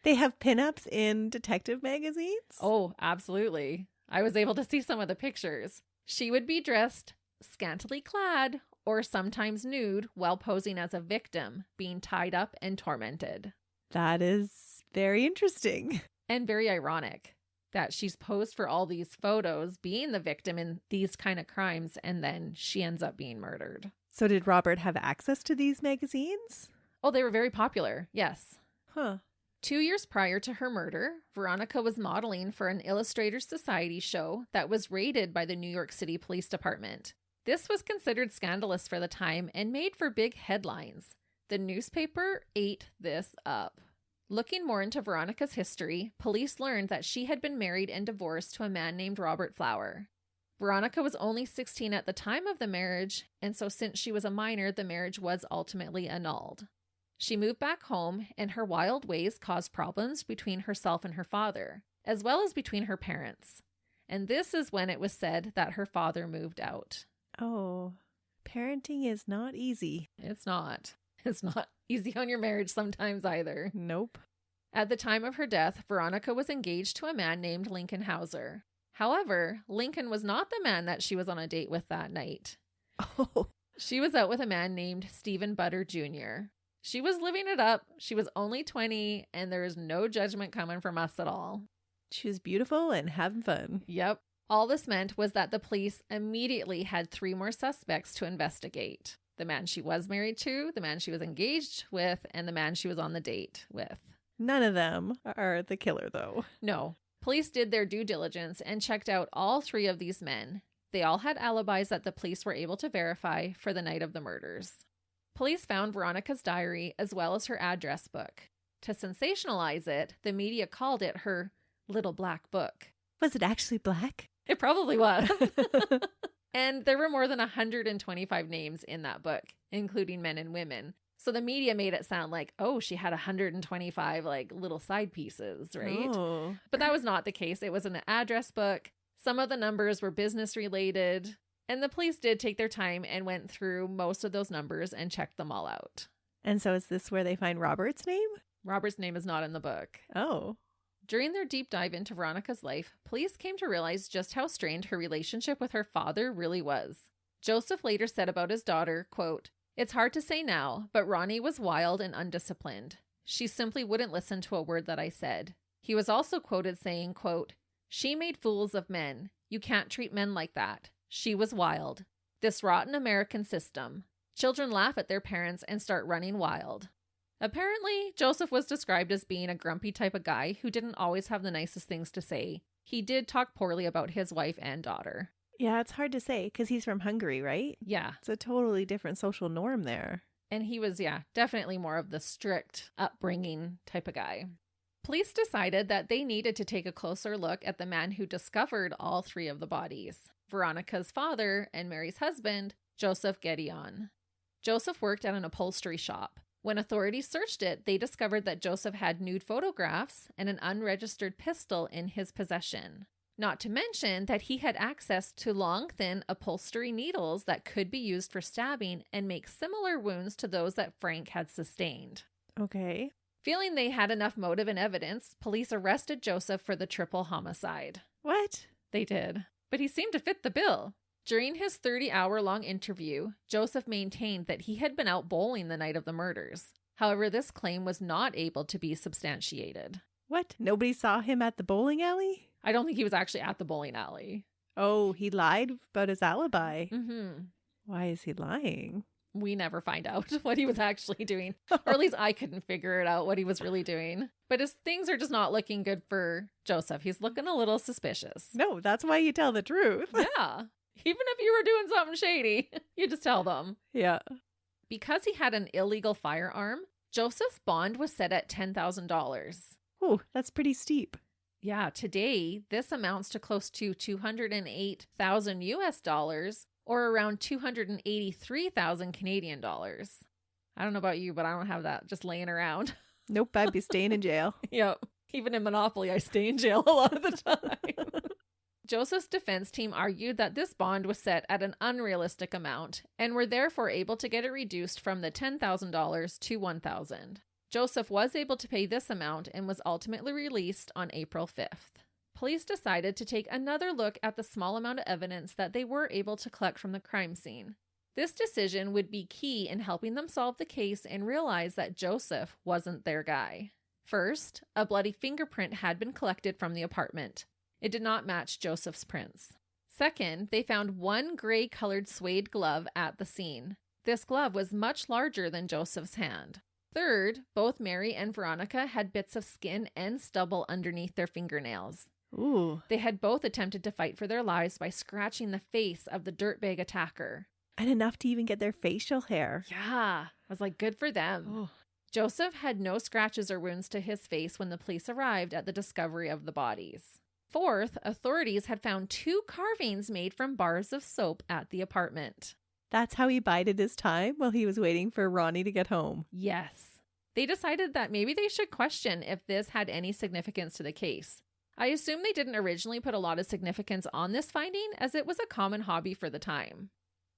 [SPEAKER 2] They have pinups in detective magazines?
[SPEAKER 1] Oh, absolutely. I was able to see some of the pictures. She would be dressed scantily clad or sometimes nude while posing as a victim, being tied up and tormented.
[SPEAKER 2] That is very interesting.
[SPEAKER 1] And very ironic that she's posed for all these photos being the victim in these kind of crimes, and then she ends up being murdered.
[SPEAKER 2] So did Robert have access to these magazines?
[SPEAKER 1] Oh, they were very popular, yes.
[SPEAKER 2] 2
[SPEAKER 1] years prior to her murder, Veronica was modeling for an Illustrators Society show that was raided by the New York City Police Department. This was considered scandalous for the time and made for big headlines. The newspaper ate this up. Looking more into Veronica's history, police learned that she had been married and divorced to a man named Robert Flower. Veronica was only 16 at the time of the marriage, and so since she was a minor, the marriage was ultimately annulled. She moved back home, and her wild ways caused problems between herself and her father, as well as between her parents. And this is when it was said that her father moved out.
[SPEAKER 2] Oh, Parenting is not easy.
[SPEAKER 1] It's not. It's not easy on your marriage sometimes either.
[SPEAKER 2] Nope.
[SPEAKER 1] At the time of her death, Veronica was engaged to a man named Lincoln Hauser. However, Lincoln was not the man that she was on a date with that night.
[SPEAKER 2] Oh.
[SPEAKER 1] She was out with a man named Stephen Butter Jr. She was living it up. She was only 20, and there is no judgment coming from us at all.
[SPEAKER 2] She was beautiful and having fun.
[SPEAKER 1] Yep. All this meant was that the police immediately had 3 more suspects to investigate. The man she was married to, the man she was engaged with, and the man she was on the date with.
[SPEAKER 2] None of them are the killer, though.
[SPEAKER 1] No. Police did their due diligence and checked out all 3 of these men. They all had alibis that the police were able to verify for the night of the murders. Police found Veronica's diary as well as her address book. To sensationalize it, the media called it her little black book.
[SPEAKER 2] Was it actually black?
[SPEAKER 1] It probably was. And there were more than 125 names in that book, including men and women. So the media made it sound like, oh, she had 125 like little side pieces, right?
[SPEAKER 2] Oh.
[SPEAKER 1] But that was not the case. It was an address book. Some of the numbers were business related. And the police did take their time and went through most of those numbers and checked them all out.
[SPEAKER 2] And so is this where they find Robert's name?
[SPEAKER 1] Robert's name is not in the book.
[SPEAKER 2] Oh.
[SPEAKER 1] During their deep dive into Veronica's life, police came to realize just how strained her relationship with her father really was. Joseph later said about his daughter, quote, "It's hard to say now, but Ronnie was wild and undisciplined. She simply wouldn't listen to a word that I said." He was also quoted saying, quote, "She made fools of men. You can't treat men like that. She was wild. This rotten American system. Children laugh at their parents and start running wild." Apparently, Joseph was described as being a grumpy type of guy who didn't always have the nicest things to say. He did talk poorly about his wife and daughter.
[SPEAKER 2] Yeah, it's hard to say because he's from Hungary, right?
[SPEAKER 1] Yeah.
[SPEAKER 2] It's a totally different social norm there.
[SPEAKER 1] And he was, definitely more of the strict upbringing type of guy. Police decided that they needed to take a closer look at the man who discovered all 3 of the bodies. Veronica's father and Mary's husband, Joseph Gedeon. Joseph worked at an upholstery shop. When authorities searched it, they discovered that Joseph had nude photographs and an unregistered pistol in his possession. Not to mention that he had access to long, thin upholstery needles that could be used for stabbing and make similar wounds to those that Frank had sustained.
[SPEAKER 2] Okay.
[SPEAKER 1] Feeling they had enough motive and evidence, police arrested Joseph for the triple homicide.
[SPEAKER 2] What?
[SPEAKER 1] They did. But he seemed to fit the bill. During his 30-hour-long interview, Joseph maintained that he had been out bowling the night of the murders. However, this claim was not able to be substantiated.
[SPEAKER 2] What? Nobody saw him at the bowling alley?
[SPEAKER 1] I don't think he was actually at the bowling alley.
[SPEAKER 2] Oh, he lied about his alibi.
[SPEAKER 1] Mm-hmm.
[SPEAKER 2] Why is he lying?
[SPEAKER 1] We never find out what he was actually doing. Or at least I couldn't figure it out what he was really doing. But his things are just not looking good for Joseph. He's looking a little suspicious.
[SPEAKER 2] No, that's why you tell the truth.
[SPEAKER 1] Yeah. Even if you were doing something shady, you just tell them.
[SPEAKER 2] Yeah.
[SPEAKER 1] Because he had an illegal firearm, Joseph's bond was set at $10,000.
[SPEAKER 2] Oh, that's pretty steep.
[SPEAKER 1] Yeah, today, this amounts to close to $208,000 US dollars, or around 283,000 Canadian dollars. I don't know about you, but I don't have that just laying around.
[SPEAKER 2] Nope, I'd be staying in jail.
[SPEAKER 1] Yep. Even in Monopoly, I stay in jail a lot of the time. Joseph's defense team argued that this bond was set at an unrealistic amount and were therefore able to get it reduced from the $10,000 to $1,000. Joseph was able to pay this amount and was ultimately released on April 5th. Police decided to take another look at the small amount of evidence that they were able to collect from the crime scene. This decision would be key in helping them solve the case and realize that Joseph wasn't their guy. First, a bloody fingerprint had been collected from the apartment. It did not match Joseph's prints. Second, they found one gray-colored suede glove at the scene. This glove was much larger than Joseph's hand. Third, both Mary and Veronica had bits of skin and stubble underneath their fingernails.
[SPEAKER 2] Ooh.
[SPEAKER 1] They had both attempted to fight for their lives by scratching the face of the dirtbag attacker.
[SPEAKER 2] And enough to even get their facial hair.
[SPEAKER 1] Yeah, I was like, good for them.
[SPEAKER 2] Oh.
[SPEAKER 1] Joseph had no scratches or wounds to his face when the police arrived at the discovery of the bodies. Fourth, authorities had found 2 carvings made from bars of soap at the apartment.
[SPEAKER 2] That's how he bided his time while he was waiting for Ronnie to get home.
[SPEAKER 1] Yes. They decided that maybe they should question if this had any significance to the case. I assume they didn't originally put a lot of significance on this finding, as it was a common hobby for the time.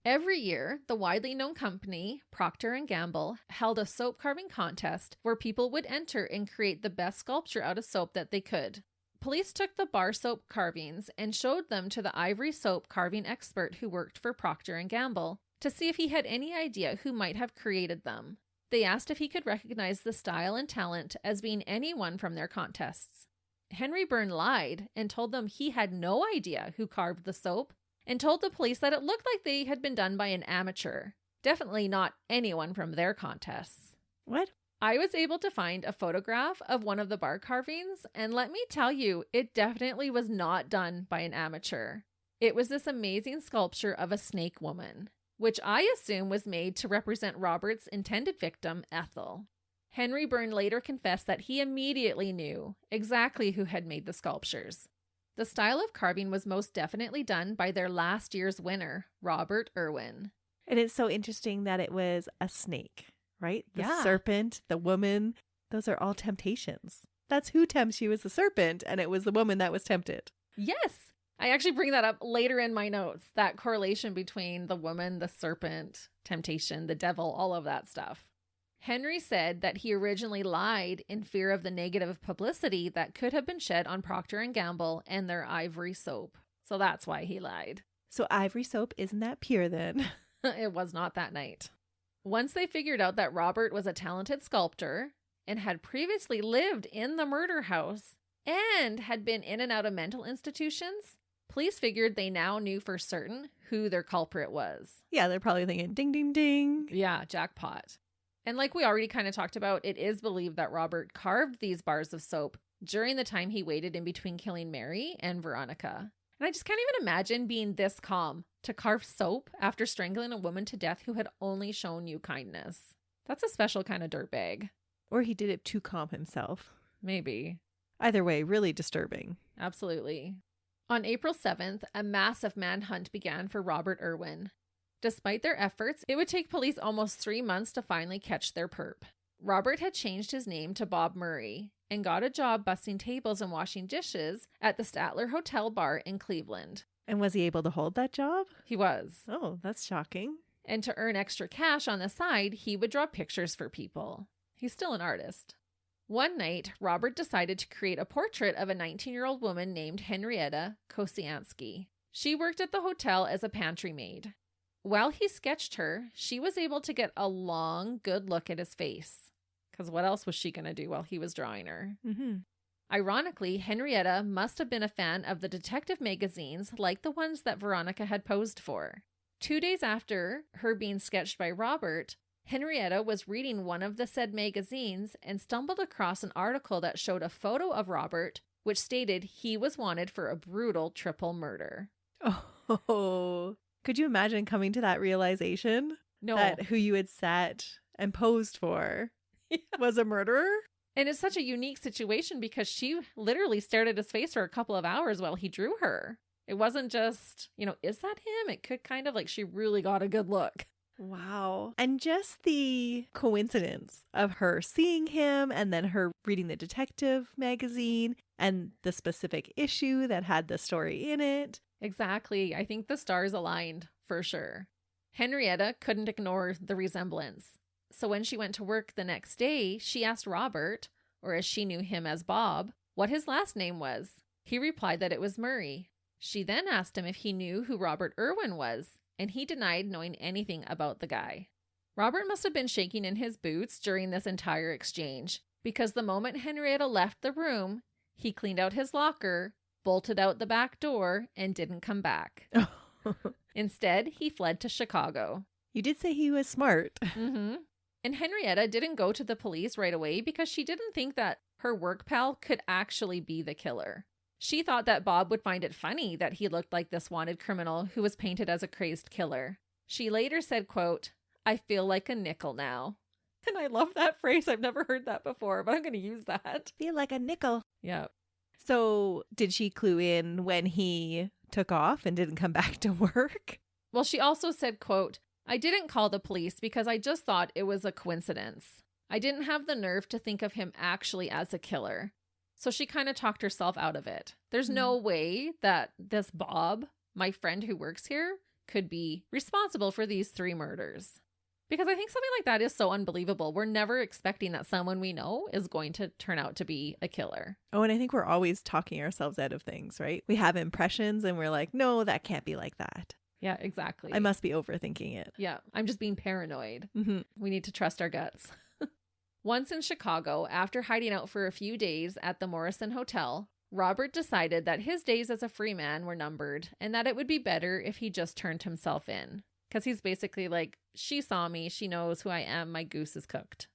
[SPEAKER 1] Every year, the widely known company, Procter & Gamble, held a soap carving contest where people would enter and create the best sculpture out of soap that they could. Police took the bar soap carvings and showed them to the ivory soap carving expert who worked for Procter & Gamble to see if he had any idea who might have created them. They asked if he could recognize the style and talent as being anyone from their contests. Henry Byrne lied and told them he had no idea who carved the soap, and told the police that it looked like they had been done by an amateur. Definitely not anyone from their contests.
[SPEAKER 2] What?
[SPEAKER 1] I was able to find a photograph of one of the bar carvings, and let me tell you, it definitely was not done by an amateur. It was this amazing sculpture of a snake woman, which I assume was made to represent Robert's intended victim, Ethel. Henry Byrne later confessed that he immediately knew exactly who had made the sculptures. The style of carving was most definitely done by their last year's winner, Robert Irwin.
[SPEAKER 2] And it's so interesting that it was a snake, right? The
[SPEAKER 1] Yeah.
[SPEAKER 2] serpent, the woman, those are all temptations. That's who tempts you as the serpent, and it was the woman that was tempted.
[SPEAKER 1] Yes! I actually bring that up later in my notes, that correlation between the woman, the serpent, temptation, the devil, all of that stuff. Henry said that he originally lied in fear of the negative publicity that could have been shed on Procter & Gamble and their ivory soap. So that's why he lied.
[SPEAKER 2] So ivory soap isn't that pure then?
[SPEAKER 1] It was not that night. Once they figured out that Robert was a talented sculptor and had previously lived in the murder house and had been in and out of mental institutions, police figured they now knew for certain who their culprit was.
[SPEAKER 2] Yeah, they're probably thinking, ding, ding, ding.
[SPEAKER 1] Yeah, jackpot. And like we already kind of talked about, it is believed that Robert carved these bars of soap during the time he waited in between killing Mary and Veronica. And I just can't even imagine being this calm to carve soap after strangling a woman to death who had only shown you kindness. That's a special kind of dirtbag.
[SPEAKER 2] Or he did it to calm himself.
[SPEAKER 1] Maybe.
[SPEAKER 2] Either way, really disturbing.
[SPEAKER 1] Absolutely. On April 7th, a massive manhunt began for Robert Irwin. Despite their efforts, it would take police almost 3 months to finally catch their perp. Robert had changed his name to Bob Murray and got a job bussing tables and washing dishes at the Statler Hotel Bar in Cleveland.
[SPEAKER 2] And was he able to hold that job?
[SPEAKER 1] He was.
[SPEAKER 2] Oh, that's shocking.
[SPEAKER 1] And to earn extra cash on the side, he would draw pictures for people. He's still an artist. One night, Robert decided to create a portrait of a 19-year-old woman named Henrietta Kosiansky. She worked at the hotel as a pantry maid. While he sketched her, she was able to get a long, good look at his face. Because what else was she going to do while he was drawing her?
[SPEAKER 2] Mm-hmm.
[SPEAKER 1] Ironically, Henrietta must have been a fan of the detective magazines like the ones that Veronica had posed for. 2 days after her being sketched by Robert, Henrietta was reading one of the said magazines and stumbled across an article that showed a photo of Robert, which stated he was wanted for a brutal triple murder.
[SPEAKER 2] Oh, could you imagine coming to that realization?
[SPEAKER 1] No.
[SPEAKER 2] That who you had sat and posed for was a murderer?
[SPEAKER 1] And it's such a unique situation because she literally stared at his face for a couple of hours while he drew her. It wasn't just, is that him? It could kind of she really got a good look.
[SPEAKER 2] Wow. And just the coincidence of her seeing him and then her reading the detective magazine and the specific issue that had the story in it.
[SPEAKER 1] Exactly. I think the stars aligned for sure. Henrietta couldn't ignore the resemblance. So when she went to work the next day, she asked Robert, or as she knew him as Bob, what his last name was. He replied that it was Murray. She then asked him if he knew who Robert Irwin was, and he denied knowing anything about the guy. Robert must have been shaking in his boots during this entire exchange, because the moment Henrietta left the room, he cleaned out his locker, bolted out the back door, and didn't come back. Instead, he fled to Chicago.
[SPEAKER 2] You did say he was smart.
[SPEAKER 1] Mm-hmm. And Henrietta didn't go to the police right away because she didn't think that her work pal could actually be the killer. She thought that Bob would find it funny that he looked like this wanted criminal who was painted as a crazed killer. She later said, quote, "I feel like a nickel now." And I love that phrase. I've never heard that before, but I'm going to use that.
[SPEAKER 2] Feel like a nickel.
[SPEAKER 1] Yeah.
[SPEAKER 2] So did she clue in when he took off and didn't come back to work?
[SPEAKER 1] Well, she also said, quote, "I didn't call the police because I just thought it was a coincidence. I didn't have the nerve to think of him actually as a killer." So she kind of talked herself out of it. There's no way that this Bob, my friend who works here, could be responsible for these 3 murders. Because I think something like that is so unbelievable. We're never expecting that someone we know is going to turn out to be a killer.
[SPEAKER 2] Oh, and I think we're always talking ourselves out of things, right? We have impressions and we're like, no, that can't be like that.
[SPEAKER 1] Yeah, exactly.
[SPEAKER 2] I must be overthinking it.
[SPEAKER 1] Yeah, I'm just being paranoid.
[SPEAKER 2] Mm-hmm.
[SPEAKER 1] We need to trust our guts. Once in Chicago, after hiding out for a few days at the Morrison Hotel, Robert decided that his days as a free man were numbered and that it would be better if he just turned himself in. Because he's basically like, she saw me, she knows who I am, my goose is cooked.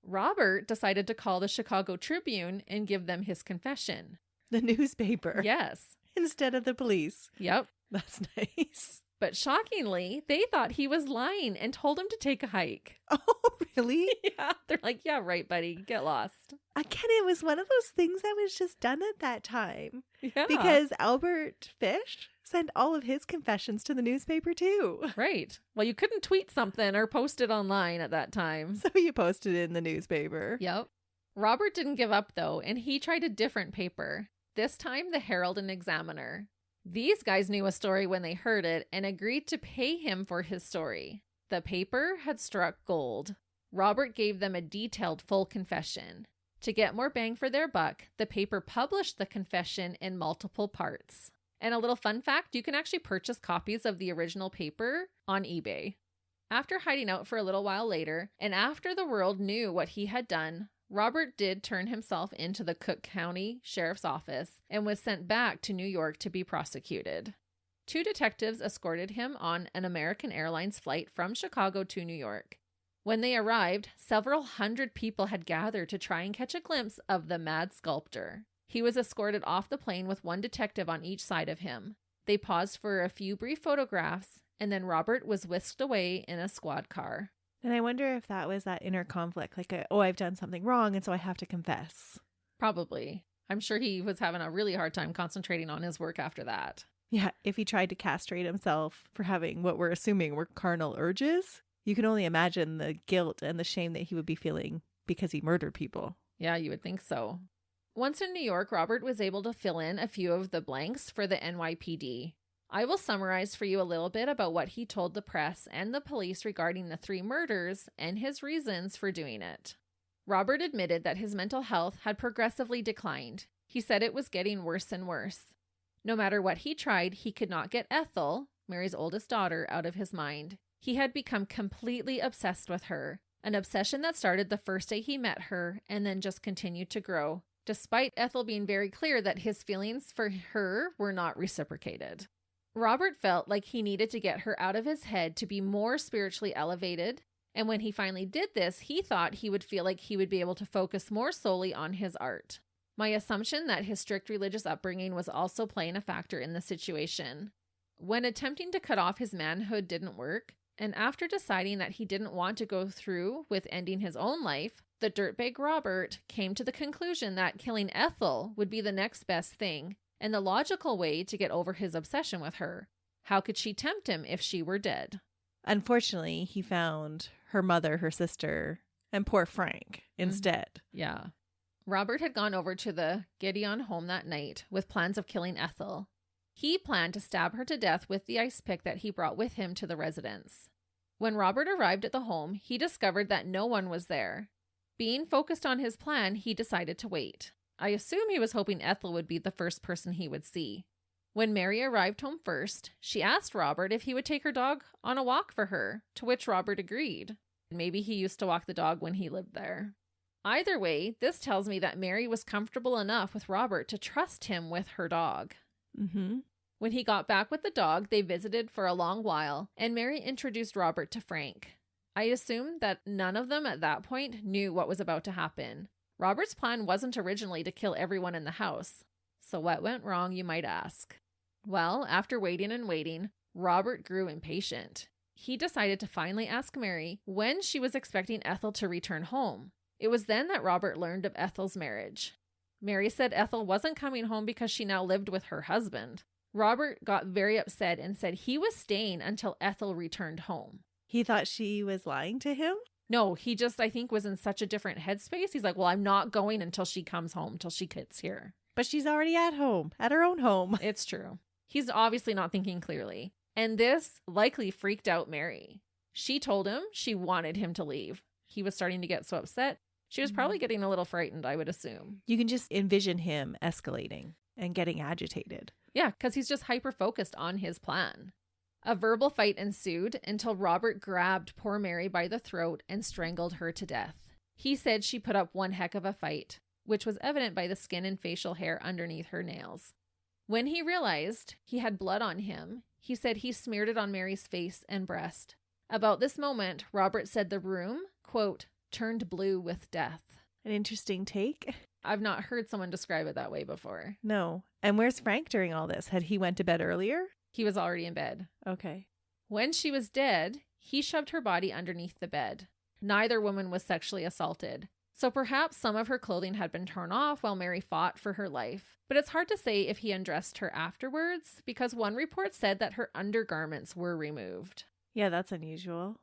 [SPEAKER 1] Robert decided to call the Chicago Tribune and give them his confession.
[SPEAKER 2] The newspaper.
[SPEAKER 1] Yes.
[SPEAKER 2] Instead of the police.
[SPEAKER 1] Yep.
[SPEAKER 2] That's nice.
[SPEAKER 1] But shockingly, they thought he was lying and told him to take a hike.
[SPEAKER 2] Oh, really?
[SPEAKER 1] Yeah. They're like, yeah, right, buddy. Get lost.
[SPEAKER 2] Again, it was one of those things that was just done at that time.
[SPEAKER 1] Yeah.
[SPEAKER 2] Because Albert Fish sent all of his confessions to the newspaper too.
[SPEAKER 1] Right. Well, you couldn't tweet something or post it online at that time.
[SPEAKER 2] So you posted it in the newspaper.
[SPEAKER 1] Yep. Robert didn't give up, though, and he tried a different paper. This time, the Herald and Examiner. These guys knew a story when they heard it and agreed to pay him for his story. The paper had struck gold. Robert gave them a detailed full confession. To get more bang for their buck, the paper published the confession in multiple parts. And a little fun fact, you can actually purchase copies of the original paper on eBay. After hiding out for a little while later, and after the world knew what he had done, Robert did turn himself into the Cook County Sheriff's Office and was sent back to New York to be prosecuted. 2 detectives escorted him on an American Airlines flight from Chicago to New York. When they arrived, several hundred people had gathered to try and catch a glimpse of the mad sculptor. He was escorted off the plane with 1 detective on each side of him. They paused for a few brief photographs, and then Robert was whisked away in a squad car.
[SPEAKER 2] And I wonder if that was that inner conflict, like, I've done something wrong, and so I have to confess.
[SPEAKER 1] Probably. I'm sure he was having a really hard time concentrating on his work after that.
[SPEAKER 2] Yeah, if he tried to castrate himself for having what we're assuming were carnal urges, you can only imagine the guilt and the shame that he would be feeling because he murdered people.
[SPEAKER 1] Yeah, you would think so. Once in New York, Robert was able to fill in a few of the blanks for the NYPD. I will summarize for you a little bit about what he told the press and the police regarding the 3 murders and his reasons for doing it. Robert admitted that his mental health had progressively declined. He said it was getting worse and worse. No matter what he tried, he could not get Ethel, Mary's oldest daughter, out of his mind. He had become completely obsessed with her, an obsession that started the first day he met her and then just continued to grow, despite Ethel being very clear that his feelings for her were not reciprocated. Robert felt like he needed to get her out of his head to be more spiritually elevated, and when he finally did this, he thought he would feel like he would be able to focus more solely on his art. My assumption that his strict religious upbringing was also playing a factor in the situation. When attempting to cut off his manhood didn't work, and after deciding that he didn't want to go through with ending his own life, the dirtbag Robert came to the conclusion that killing Ethel would be the next best thing, and the logical way to get over his obsession with her. How could she tempt him if she were dead?
[SPEAKER 2] Unfortunately, he found her mother, her sister, and poor Frank instead.
[SPEAKER 1] Yeah. Robert had gone over to the Gideon home that night with plans of killing Ethel. He planned to stab her to death with the ice pick that he brought with him to the residence. When Robert arrived at the home, he discovered that no one was there. Being focused on his plan, he decided to wait. I assume he was hoping Ethel would be the first person he would see. When Mary arrived home first, she asked Robert if he would take her dog on a walk for her, to which Robert agreed. Maybe he used to walk the dog when he lived there. Either way, this tells me that Mary was comfortable enough with Robert to trust him with her dog.
[SPEAKER 2] Mm-hmm.
[SPEAKER 1] When he got back with the dog, they visited for a long while, and Mary introduced Robert to Frank. I assume that none of them at that point knew what was about to happen. Robert's plan wasn't originally to kill everyone in the house. So what went wrong, you might ask? Well, after waiting and waiting, Robert grew impatient. He decided to finally ask Mary when she was expecting Ethel to return home. It was then that Robert learned of Ethel's marriage. Mary said Ethel wasn't coming home because she now lived with her husband. Robert got very upset and said he was staying until Ethel returned home.
[SPEAKER 2] He thought she was lying to him?
[SPEAKER 1] No, he just, I think, was in such a different headspace. He's like, well, I'm not going until she comes home, till she gets here.
[SPEAKER 2] But she's already at home, at her own home.
[SPEAKER 1] It's true. He's obviously not thinking clearly. And this likely freaked out Mary. She told him she wanted him to leave. He was starting to get so upset. She was probably getting a little frightened, I would assume.
[SPEAKER 2] You can just envision him escalating and getting agitated.
[SPEAKER 1] Yeah, because he's just hyper-focused on his plan. A verbal fight ensued until Robert grabbed poor Mary by the throat and strangled her to death. He said she put up one heck of a fight, which was evident by the skin and facial hair underneath her nails. When he realized he had blood on him, he said he smeared it on Mary's face and breast. About this moment, Robert said the room, quote, turned blue with death.
[SPEAKER 2] An interesting take.
[SPEAKER 1] I've not heard someone describe it that way before.
[SPEAKER 2] No. And where's Frank during all this? Had he went to bed earlier?
[SPEAKER 1] He was already in bed.
[SPEAKER 2] Okay.
[SPEAKER 1] When she was dead, he shoved her body underneath the bed. Neither woman was sexually assaulted. So perhaps some of her clothing had been torn off while Mary fought for her life. But it's hard to say if he undressed her afterwards, because one report said that her undergarments were removed.
[SPEAKER 2] Yeah, that's unusual.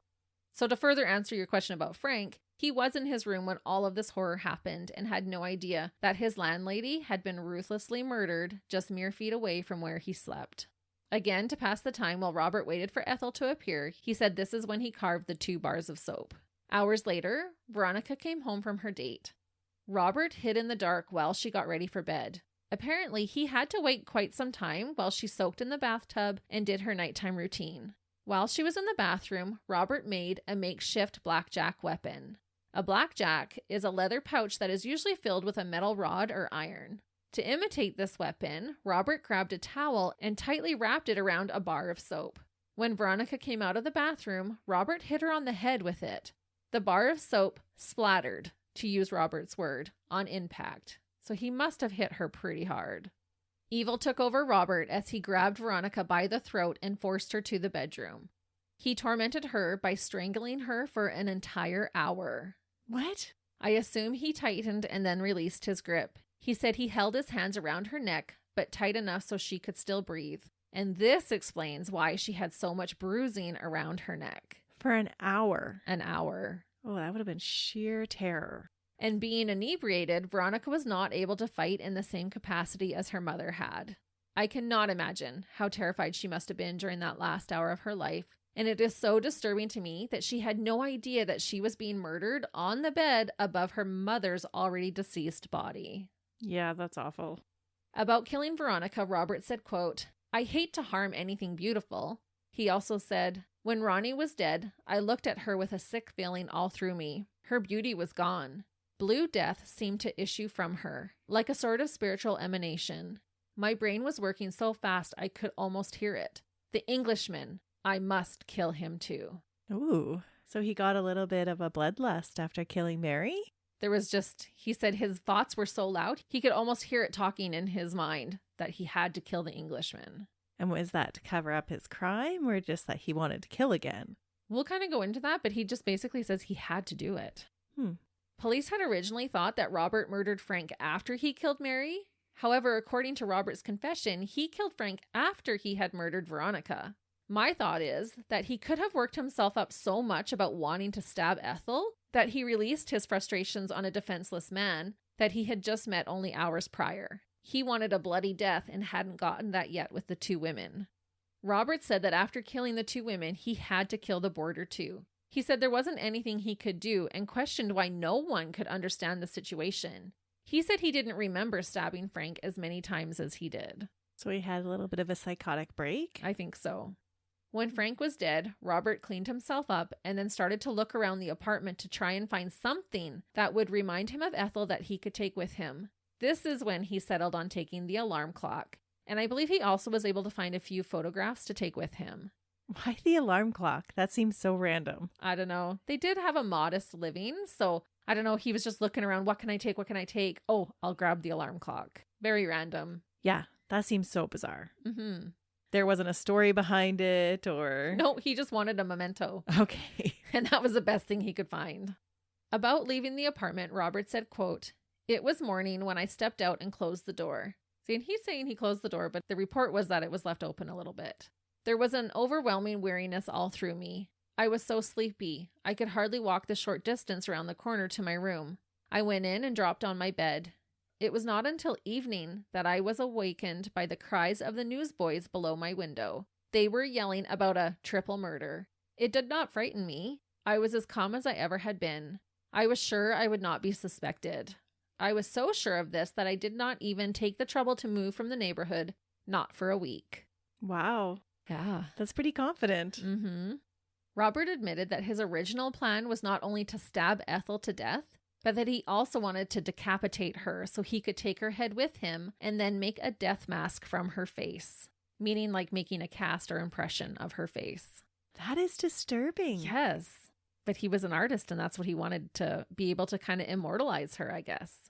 [SPEAKER 1] So to further answer your question about Frank, he was in his room when all of this horror happened and had no idea that his landlady had been ruthlessly murdered just mere feet away from where he slept. Again, to pass the time while Robert waited for Ethel to appear, he said this is when he carved the 2 bars of soap. Hours later, Veronica came home from her date. Robert hid in the dark while she got ready for bed. Apparently, he had to wait quite some time while she soaked in the bathtub and did her nighttime routine. While she was in the bathroom, Robert made a makeshift blackjack weapon. A blackjack is a leather pouch that is usually filled with a metal rod or iron. To imitate this weapon, Robert grabbed a towel and tightly wrapped it around a bar of soap. When Veronica came out of the bathroom, Robert hit her on the head with it. The bar of soap splattered, to use Robert's word, on impact. So he must have hit her pretty hard. Evil took over Robert as he grabbed Veronica by the throat and forced her to the bedroom. He tormented her by strangling her for an entire hour.
[SPEAKER 2] What?
[SPEAKER 1] I assume he tightened and then released his grip. He said he held his hands around her neck, but tight enough so she could still breathe. And this explains why she had so much bruising around her neck.
[SPEAKER 2] For an hour.
[SPEAKER 1] An hour.
[SPEAKER 2] Oh, that would have been sheer terror.
[SPEAKER 1] And being inebriated, Veronica was not able to fight in the same capacity as her mother had. I cannot imagine how terrified she must have been during that last hour of her life. And it is so disturbing to me that she had no idea that she was being murdered on the bed above her mother's already deceased body.
[SPEAKER 2] Yeah, that's awful.
[SPEAKER 1] About killing Veronica, Robert said, quote, I hate to harm anything beautiful. He also said, when Ronnie was dead, I looked at her with a sick feeling all through me. Her beauty was gone. Blue death seemed to issue from her, like a sort of spiritual emanation. My brain was working so fast I could almost hear it. The Englishman, I must kill him too.
[SPEAKER 2] Ooh, so he got a little bit of a bloodlust after killing Mary?
[SPEAKER 1] There was just, he said his thoughts were so loud, he could almost hear it talking in his mind that he had to kill the Englishman.
[SPEAKER 2] And was that to cover up his crime or just that he wanted to kill again?
[SPEAKER 1] We'll kind of go into that, but he just basically says he had to do it. Police had originally thought that Robert murdered Frank after he killed Mary. However, according to Robert's confession, he killed Frank after he had murdered Veronica. My thought is that he could have worked himself up so much about wanting to stab Ethel that he released his frustrations on a defenseless man that he had just met only hours prior. He wanted a bloody death and hadn't gotten that yet with the 2 women. Robert said that after killing the 2 women, he had to kill the boarder too. He said there wasn't anything he could do and questioned why no one could understand the situation. He said he didn't remember stabbing Frank as many times as he did.
[SPEAKER 2] So he had a little bit of a psychotic break?
[SPEAKER 1] I think so. When Frank was dead, Robert cleaned himself up and then started to look around the apartment to try and find something that would remind him of Ethel that he could take with him. This is when he settled on taking the alarm clock, and I believe he also was able to find a few photographs to take with him.
[SPEAKER 2] Why the alarm clock? That seems so random.
[SPEAKER 1] I don't know. They did have a modest living, so I don't know. He was just looking around. What can I take? What can I take? Oh, I'll grab the alarm clock. Very random.
[SPEAKER 2] Yeah, that seems so bizarre.
[SPEAKER 1] Mm-hmm.
[SPEAKER 2] There wasn't a story behind it or...
[SPEAKER 1] No, he just wanted a memento.
[SPEAKER 2] Okay.
[SPEAKER 1] And that was the best thing he could find. About leaving the apartment, Robert said, quote, it was morning when I stepped out and closed the door. See, and he's saying he closed the door, but the report was that it was left open a little bit. There was an overwhelming weariness all through me. I was so sleepy. I could hardly walk the short distance around the corner to my room. I went in and dropped on my bed. It was not until evening that I was awakened by the cries of the newsboys below my window. They were yelling about a triple murder. It did not frighten me. I was as calm as I ever had been. I was sure I would not be suspected. I was so sure of this that I did not even take the trouble to move from the neighborhood, not for a week.
[SPEAKER 2] Wow.
[SPEAKER 1] Yeah.
[SPEAKER 2] That's pretty confident.
[SPEAKER 1] Mm-hmm. Robert admitted that his original plan was not only to stab Ethel to death, but that he also wanted to decapitate her so he could take her head with him and then make a death mask from her face, meaning like making a cast or impression of her face.
[SPEAKER 2] That is disturbing.
[SPEAKER 1] Yes. But he was an artist and that's what he wanted, to be able to kind of immortalize her, I guess.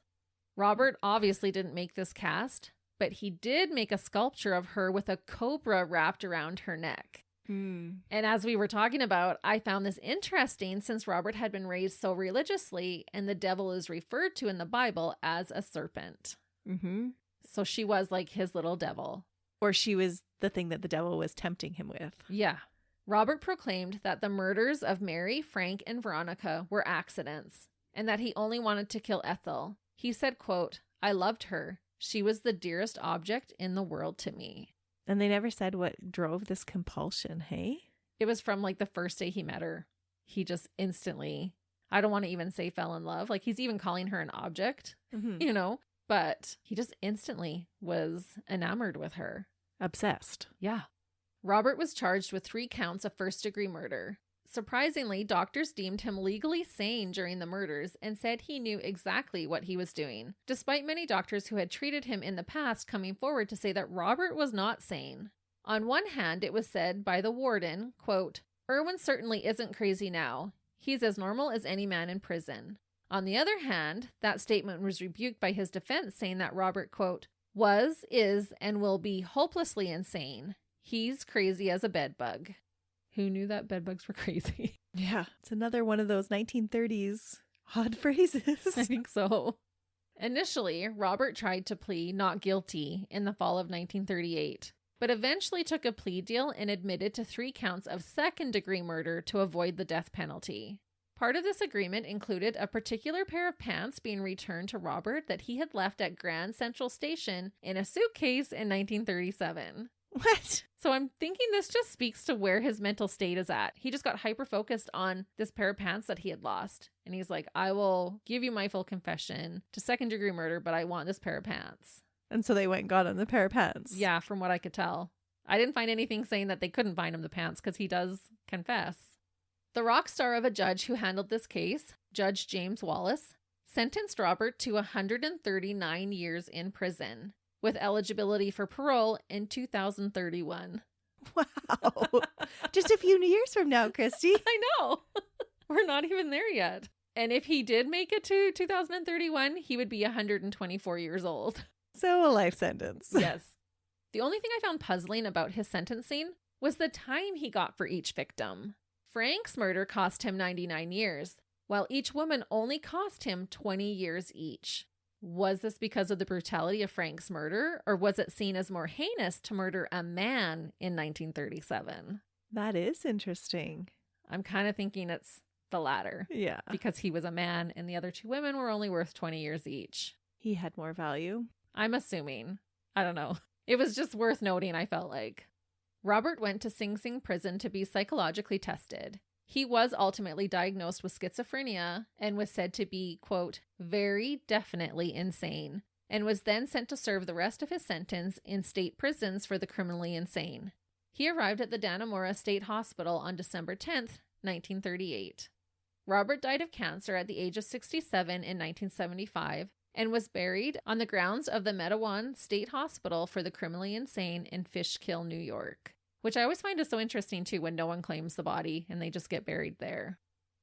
[SPEAKER 1] Robert obviously didn't make this cast, but he did make a sculpture of her with a cobra wrapped around her neck. And as we were talking about, I found this interesting since Robert had been raised so religiously and the devil is referred to in the Bible as a serpent.
[SPEAKER 2] Mm-hmm.
[SPEAKER 1] So she was like his little devil.
[SPEAKER 2] Or she was the thing that the devil was tempting him with.
[SPEAKER 1] Yeah. Robert proclaimed that the murders of Mary, Frank, and Veronica were accidents and that he only wanted to kill Ethel. He said, quote, "I loved her. She was the dearest object in the world to me."
[SPEAKER 2] And they never said what drove this compulsion, hey?
[SPEAKER 1] It was from like the first day he met her. He just instantly, I don't want to even say fell in love. Like he's even calling her an object, you know, but he just instantly was enamored with her.
[SPEAKER 2] Obsessed.
[SPEAKER 1] Yeah. Robert was charged with 3 counts of first-degree murder. Surprisingly, doctors deemed him legally sane during the murders and said he knew exactly what he was doing, despite many doctors who had treated him in the past coming forward to say that Robert was not sane. On one hand, it was said by the warden, quote, "Irwin certainly isn't crazy now. He's as normal as any man in prison." On the other hand, that statement was rebuked by his defense, saying that Robert, quote, "was, is, and will be hopelessly insane. He's crazy as a bedbug." Who knew that bedbugs were crazy?
[SPEAKER 2] Yeah. It's another one of those 1930s odd phrases.
[SPEAKER 1] I think so. Initially, Robert tried to plead not guilty in the fall of 1938, but eventually took a plea deal and admitted to 3 counts of second-degree murder to avoid the death penalty. Part of this agreement included a particular pair of pants being returned to Robert that he had left at Grand Central Station in a suitcase in 1937.
[SPEAKER 2] What?
[SPEAKER 1] So I'm thinking this just speaks to where his mental state is at. He just got hyper-focused on this pair of pants that he had lost. And he's like, I will give you my full confession to second-degree murder, but I want this pair of pants.
[SPEAKER 2] And so they went and got him the pair of pants.
[SPEAKER 1] Yeah, from what I could tell. I didn't find anything saying that they couldn't find him the pants because he does confess. The rock star of a judge who handled this case, Judge James Wallace, sentenced Robert to 139 years in prison, with eligibility for parole in 2031.
[SPEAKER 2] Wow. Just a few years from now, Christy.
[SPEAKER 1] I know. We're not even there yet. And if he did make it to 2031, he would be 124 years old.
[SPEAKER 2] So a life sentence.
[SPEAKER 1] Yes. The only thing I found puzzling about his sentencing was the time he got for each victim. Frank's murder cost him 99 years, while each woman only cost him 20 years each. Was this because of the brutality of Frank's murder, or was it seen as more heinous to murder a man in 1937?
[SPEAKER 2] That is interesting.
[SPEAKER 1] I'm kind of thinking it's the latter.
[SPEAKER 2] Yeah.
[SPEAKER 1] Because he was a man and the other 2 women were only worth 20 years each.
[SPEAKER 2] He had more value.
[SPEAKER 1] I'm assuming. I don't know. It was just worth noting, I felt like. Robert went to Sing Sing prison to be psychologically tested. He was ultimately diagnosed with schizophrenia and was said to be, quote, very definitely insane, and was then sent to serve the rest of his sentence in state prisons for the criminally insane. He arrived at the Dannemora State Hospital on December 10th, 1938. Robert died of cancer at the age of 67 in 1975 and was buried on the grounds of the Metawan State Hospital for the Criminally Insane in Fishkill, New York. Which I always find is so interesting too when no one claims the body and they just get buried there.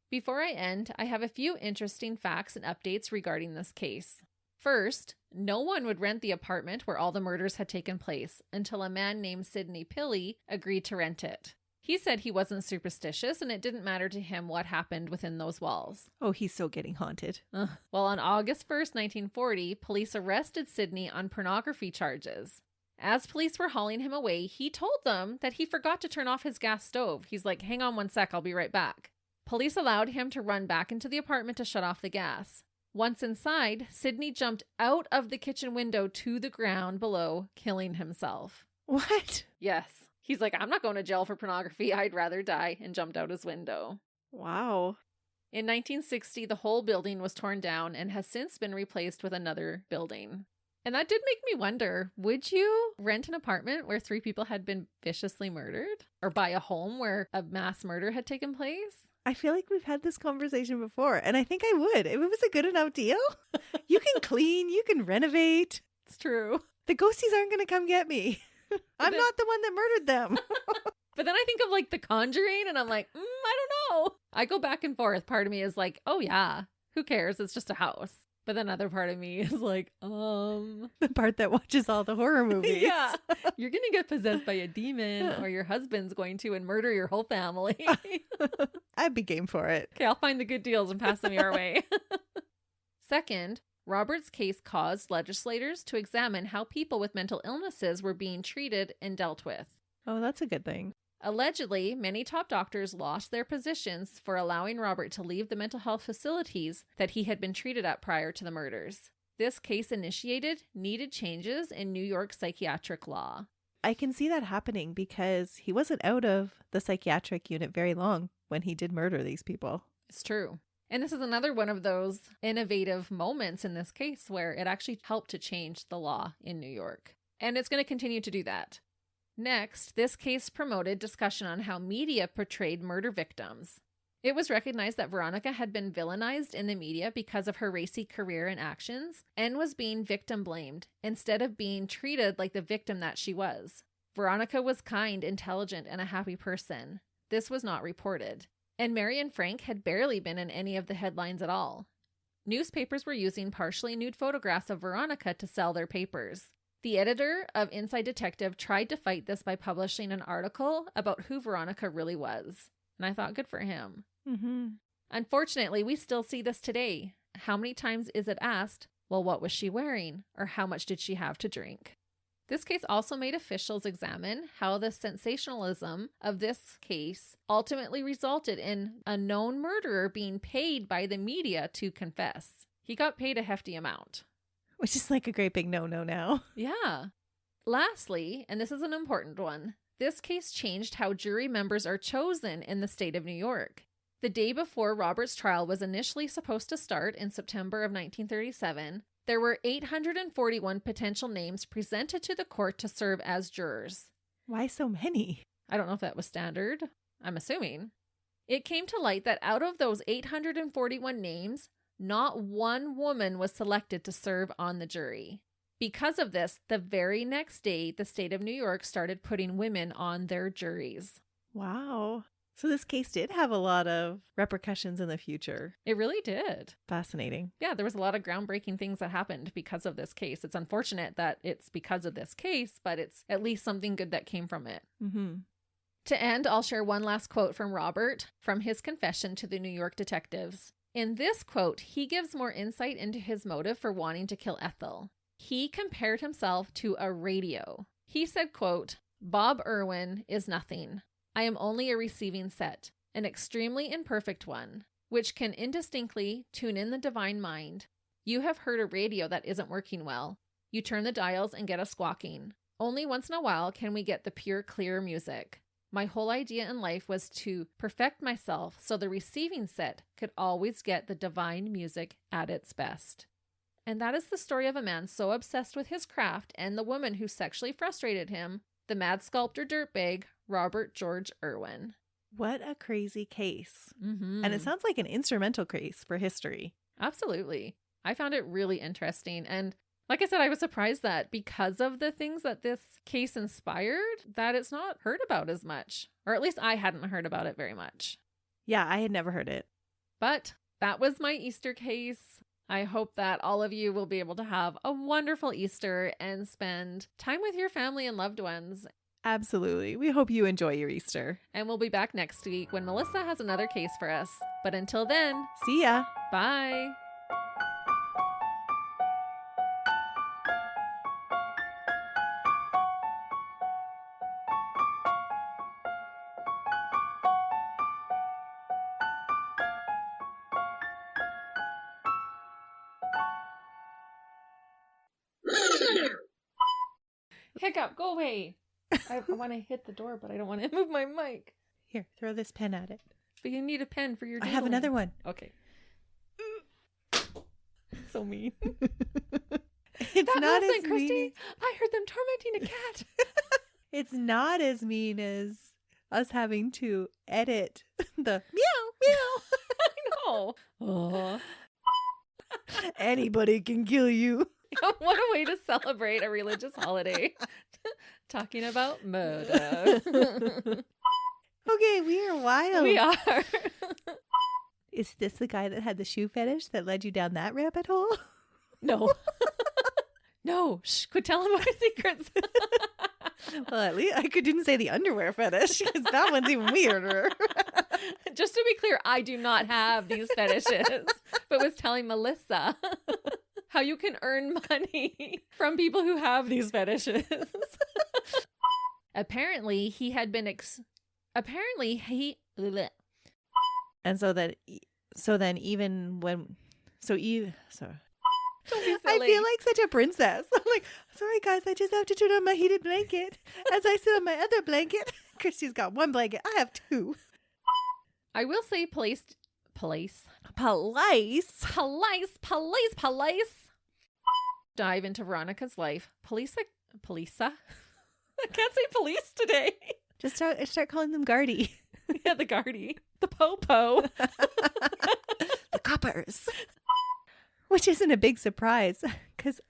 [SPEAKER 1] Before I end, I have a few interesting facts and updates regarding this case. First, no one would rent the apartment where all the murders had taken place until a man named Sidney Pilley agreed to rent it. He said he wasn't superstitious and it didn't matter to him what happened within those walls.
[SPEAKER 2] Oh, he's so getting haunted.
[SPEAKER 1] Well, on August 1st, 1940, police arrested Sidney on pornography charges. As police were hauling him away, he told them that he forgot to turn off his gas stove. He's like, hang on one sec, I'll be right back. Police allowed him to run back into the apartment to shut off the gas. Once inside, Sidney jumped out of the kitchen window to the ground below, killing himself.
[SPEAKER 2] What?
[SPEAKER 1] Yes. He's like, I'm not going to jail for pornography. I'd rather die, and jumped out his window.
[SPEAKER 2] Wow.
[SPEAKER 1] In 1960, the whole building was torn down and has since been replaced with another building. And that did make me wonder, would you rent an apartment where 3 people had been viciously murdered? Or buy a home where a mass murder had taken place?
[SPEAKER 2] I feel like we've had this conversation before, and I think I would. If it was a good enough deal, you can clean, you can renovate.
[SPEAKER 1] It's true.
[SPEAKER 2] The ghosties aren't going to come get me. I'm not the one that murdered them.
[SPEAKER 1] But then I think of like The Conjuring, and I'm like, I don't know. I go back and forth. Part of me is like, oh yeah, who cares? It's just a house. But then another part of me is like,
[SPEAKER 2] The part that watches all the horror movies.
[SPEAKER 1] Yeah. You're going to get possessed by a demon, or your husband's going to and murder your whole family.
[SPEAKER 2] I'd be game for it.
[SPEAKER 1] Okay, I'll find the good deals and pass them your way. Second, Robert's case caused legislators to examine how people with mental illnesses were being treated and dealt with.
[SPEAKER 2] Oh, that's a good thing.
[SPEAKER 1] Allegedly, many top doctors lost their positions for allowing Robert to leave the mental health facilities that he had been treated at prior to the murders. This case initiated needed changes in New York psychiatric law.
[SPEAKER 2] I can see that happening because he wasn't out of the psychiatric unit very long when he did murder these people.
[SPEAKER 1] It's true. And this is another one of those innovative moments in this case where it actually helped to change the law in New York. And it's going to continue to do that. Next, this case promoted discussion on how media portrayed murder victims. It was recognized that Veronica had been villainized in the media because of her racy career and actions and was being victim blamed instead of being treated like the victim that she was. Veronica was kind, intelligent, and a happy person. This was not reported. And Mary and Frank had barely been in any of the headlines at all. Newspapers were using partially nude photographs of Veronica to sell their papers. The editor of Inside Detective tried to fight this by publishing an article about who Veronica really was. And I thought, good for him.
[SPEAKER 2] Mm-hmm.
[SPEAKER 1] Unfortunately, we still see this today. How many times is it asked, well, what was she wearing? Or how much did she have to drink? This case also made officials examine how the sensationalism of this case ultimately resulted in a known murderer being paid by the media to confess. He got paid a hefty amount.
[SPEAKER 2] Which is like a great big no-no now.
[SPEAKER 1] Yeah. Lastly, and this is an important one, this case changed how jury members are chosen in the state of New York. The day before Robert's trial was initially supposed to start in September of 1937, there were 841 potential names presented to the court to serve as jurors.
[SPEAKER 2] Why so many?
[SPEAKER 1] I don't know if that was standard. I'm assuming. It came to light that out of those 841 names, not one woman was selected to serve on the jury. Because of this, the very next day, the state of New York started putting women on their juries.
[SPEAKER 2] Wow. So this case did have a lot of repercussions in the future.
[SPEAKER 1] It really did.
[SPEAKER 2] Fascinating.
[SPEAKER 1] Yeah, there was a lot of groundbreaking things that happened because of this case. It's unfortunate that it's because of this case, but it's at least something good that came from it.
[SPEAKER 2] Mm-hmm.
[SPEAKER 1] To end, I'll share one last quote from Robert from his confession to the New York detectives. In this quote, he gives more insight into his motive for wanting to kill Ethel. He compared himself to a radio. He said, quote, Bob Irwin is nothing. I am only a receiving set, an extremely imperfect one, which can indistinctly tune in the divine mind. You have heard a radio that isn't working well. You turn the dials and get a squawking. Only once in a while can we get the pure, clear music. My whole idea in life was to perfect myself so the receiving set could always get the divine music at its best. And that is the story of a man so obsessed with his craft and the woman who sexually frustrated him, the mad sculptor dirtbag, Robert George Irwin.
[SPEAKER 2] What a crazy case.
[SPEAKER 1] Mm-hmm.
[SPEAKER 2] And it sounds like an instrumental case for history.
[SPEAKER 1] Absolutely. I found it really interesting. And like I said, I was surprised that because of the things that this case inspired, that it's not heard about as much. Or at least I hadn't heard about it very much.
[SPEAKER 2] Yeah, I had never heard it.
[SPEAKER 1] But that was my Easter case. I hope that all of you will be able to have a wonderful Easter and spend time with your family and loved ones.
[SPEAKER 2] Absolutely. We hope you enjoy your Easter.
[SPEAKER 1] And we'll be back next week when Melissa has another case for us. But until then,
[SPEAKER 2] see ya.
[SPEAKER 1] Bye. Hiccup, go away. I want to hit the door, but I don't want to move my mic.
[SPEAKER 2] Here, throw this pen at it.
[SPEAKER 1] But you need a pen for your
[SPEAKER 2] I have another one.
[SPEAKER 1] Okay. So mean.
[SPEAKER 2] It's
[SPEAKER 1] that
[SPEAKER 2] not as
[SPEAKER 1] Christie,
[SPEAKER 2] mean.
[SPEAKER 1] I heard them tormenting a cat.
[SPEAKER 2] It's not as mean as us having to edit the meow, meow.
[SPEAKER 1] I know. Oh.
[SPEAKER 2] Anybody can kill you.
[SPEAKER 1] What a way to celebrate a religious holiday. Talking about murder.
[SPEAKER 2] Okay, we are wild.
[SPEAKER 1] We are.
[SPEAKER 2] Is this the guy that had the shoe fetish that led you down that rabbit hole?
[SPEAKER 1] No. No. Shh, quit telling my secrets.
[SPEAKER 2] Well, at least I didn't say the underwear fetish because that one's even weirder.
[SPEAKER 1] Just to be clear, I do not have these fetishes, but was telling Melissa how you can earn money from people who have these fetishes. Apparently, he had been apparently he
[SPEAKER 2] and so then even when don't be silly. I feel like such a princess. I'm like, sorry guys, I just have to turn on my heated blanket as I sit on my other blanket. Christy's got one blanket. I have two.
[SPEAKER 1] I will say police dive into Veronica's life. Polisa. I can't say police today.
[SPEAKER 2] Just start calling them Guardy.
[SPEAKER 1] Yeah, the Guardy. The Popo.
[SPEAKER 2] The coppers. Which isn't a big surprise because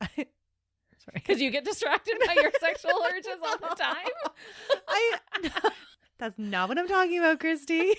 [SPEAKER 1] you get distracted by your sexual urges all the time.
[SPEAKER 2] That's not what I'm talking about, Christy.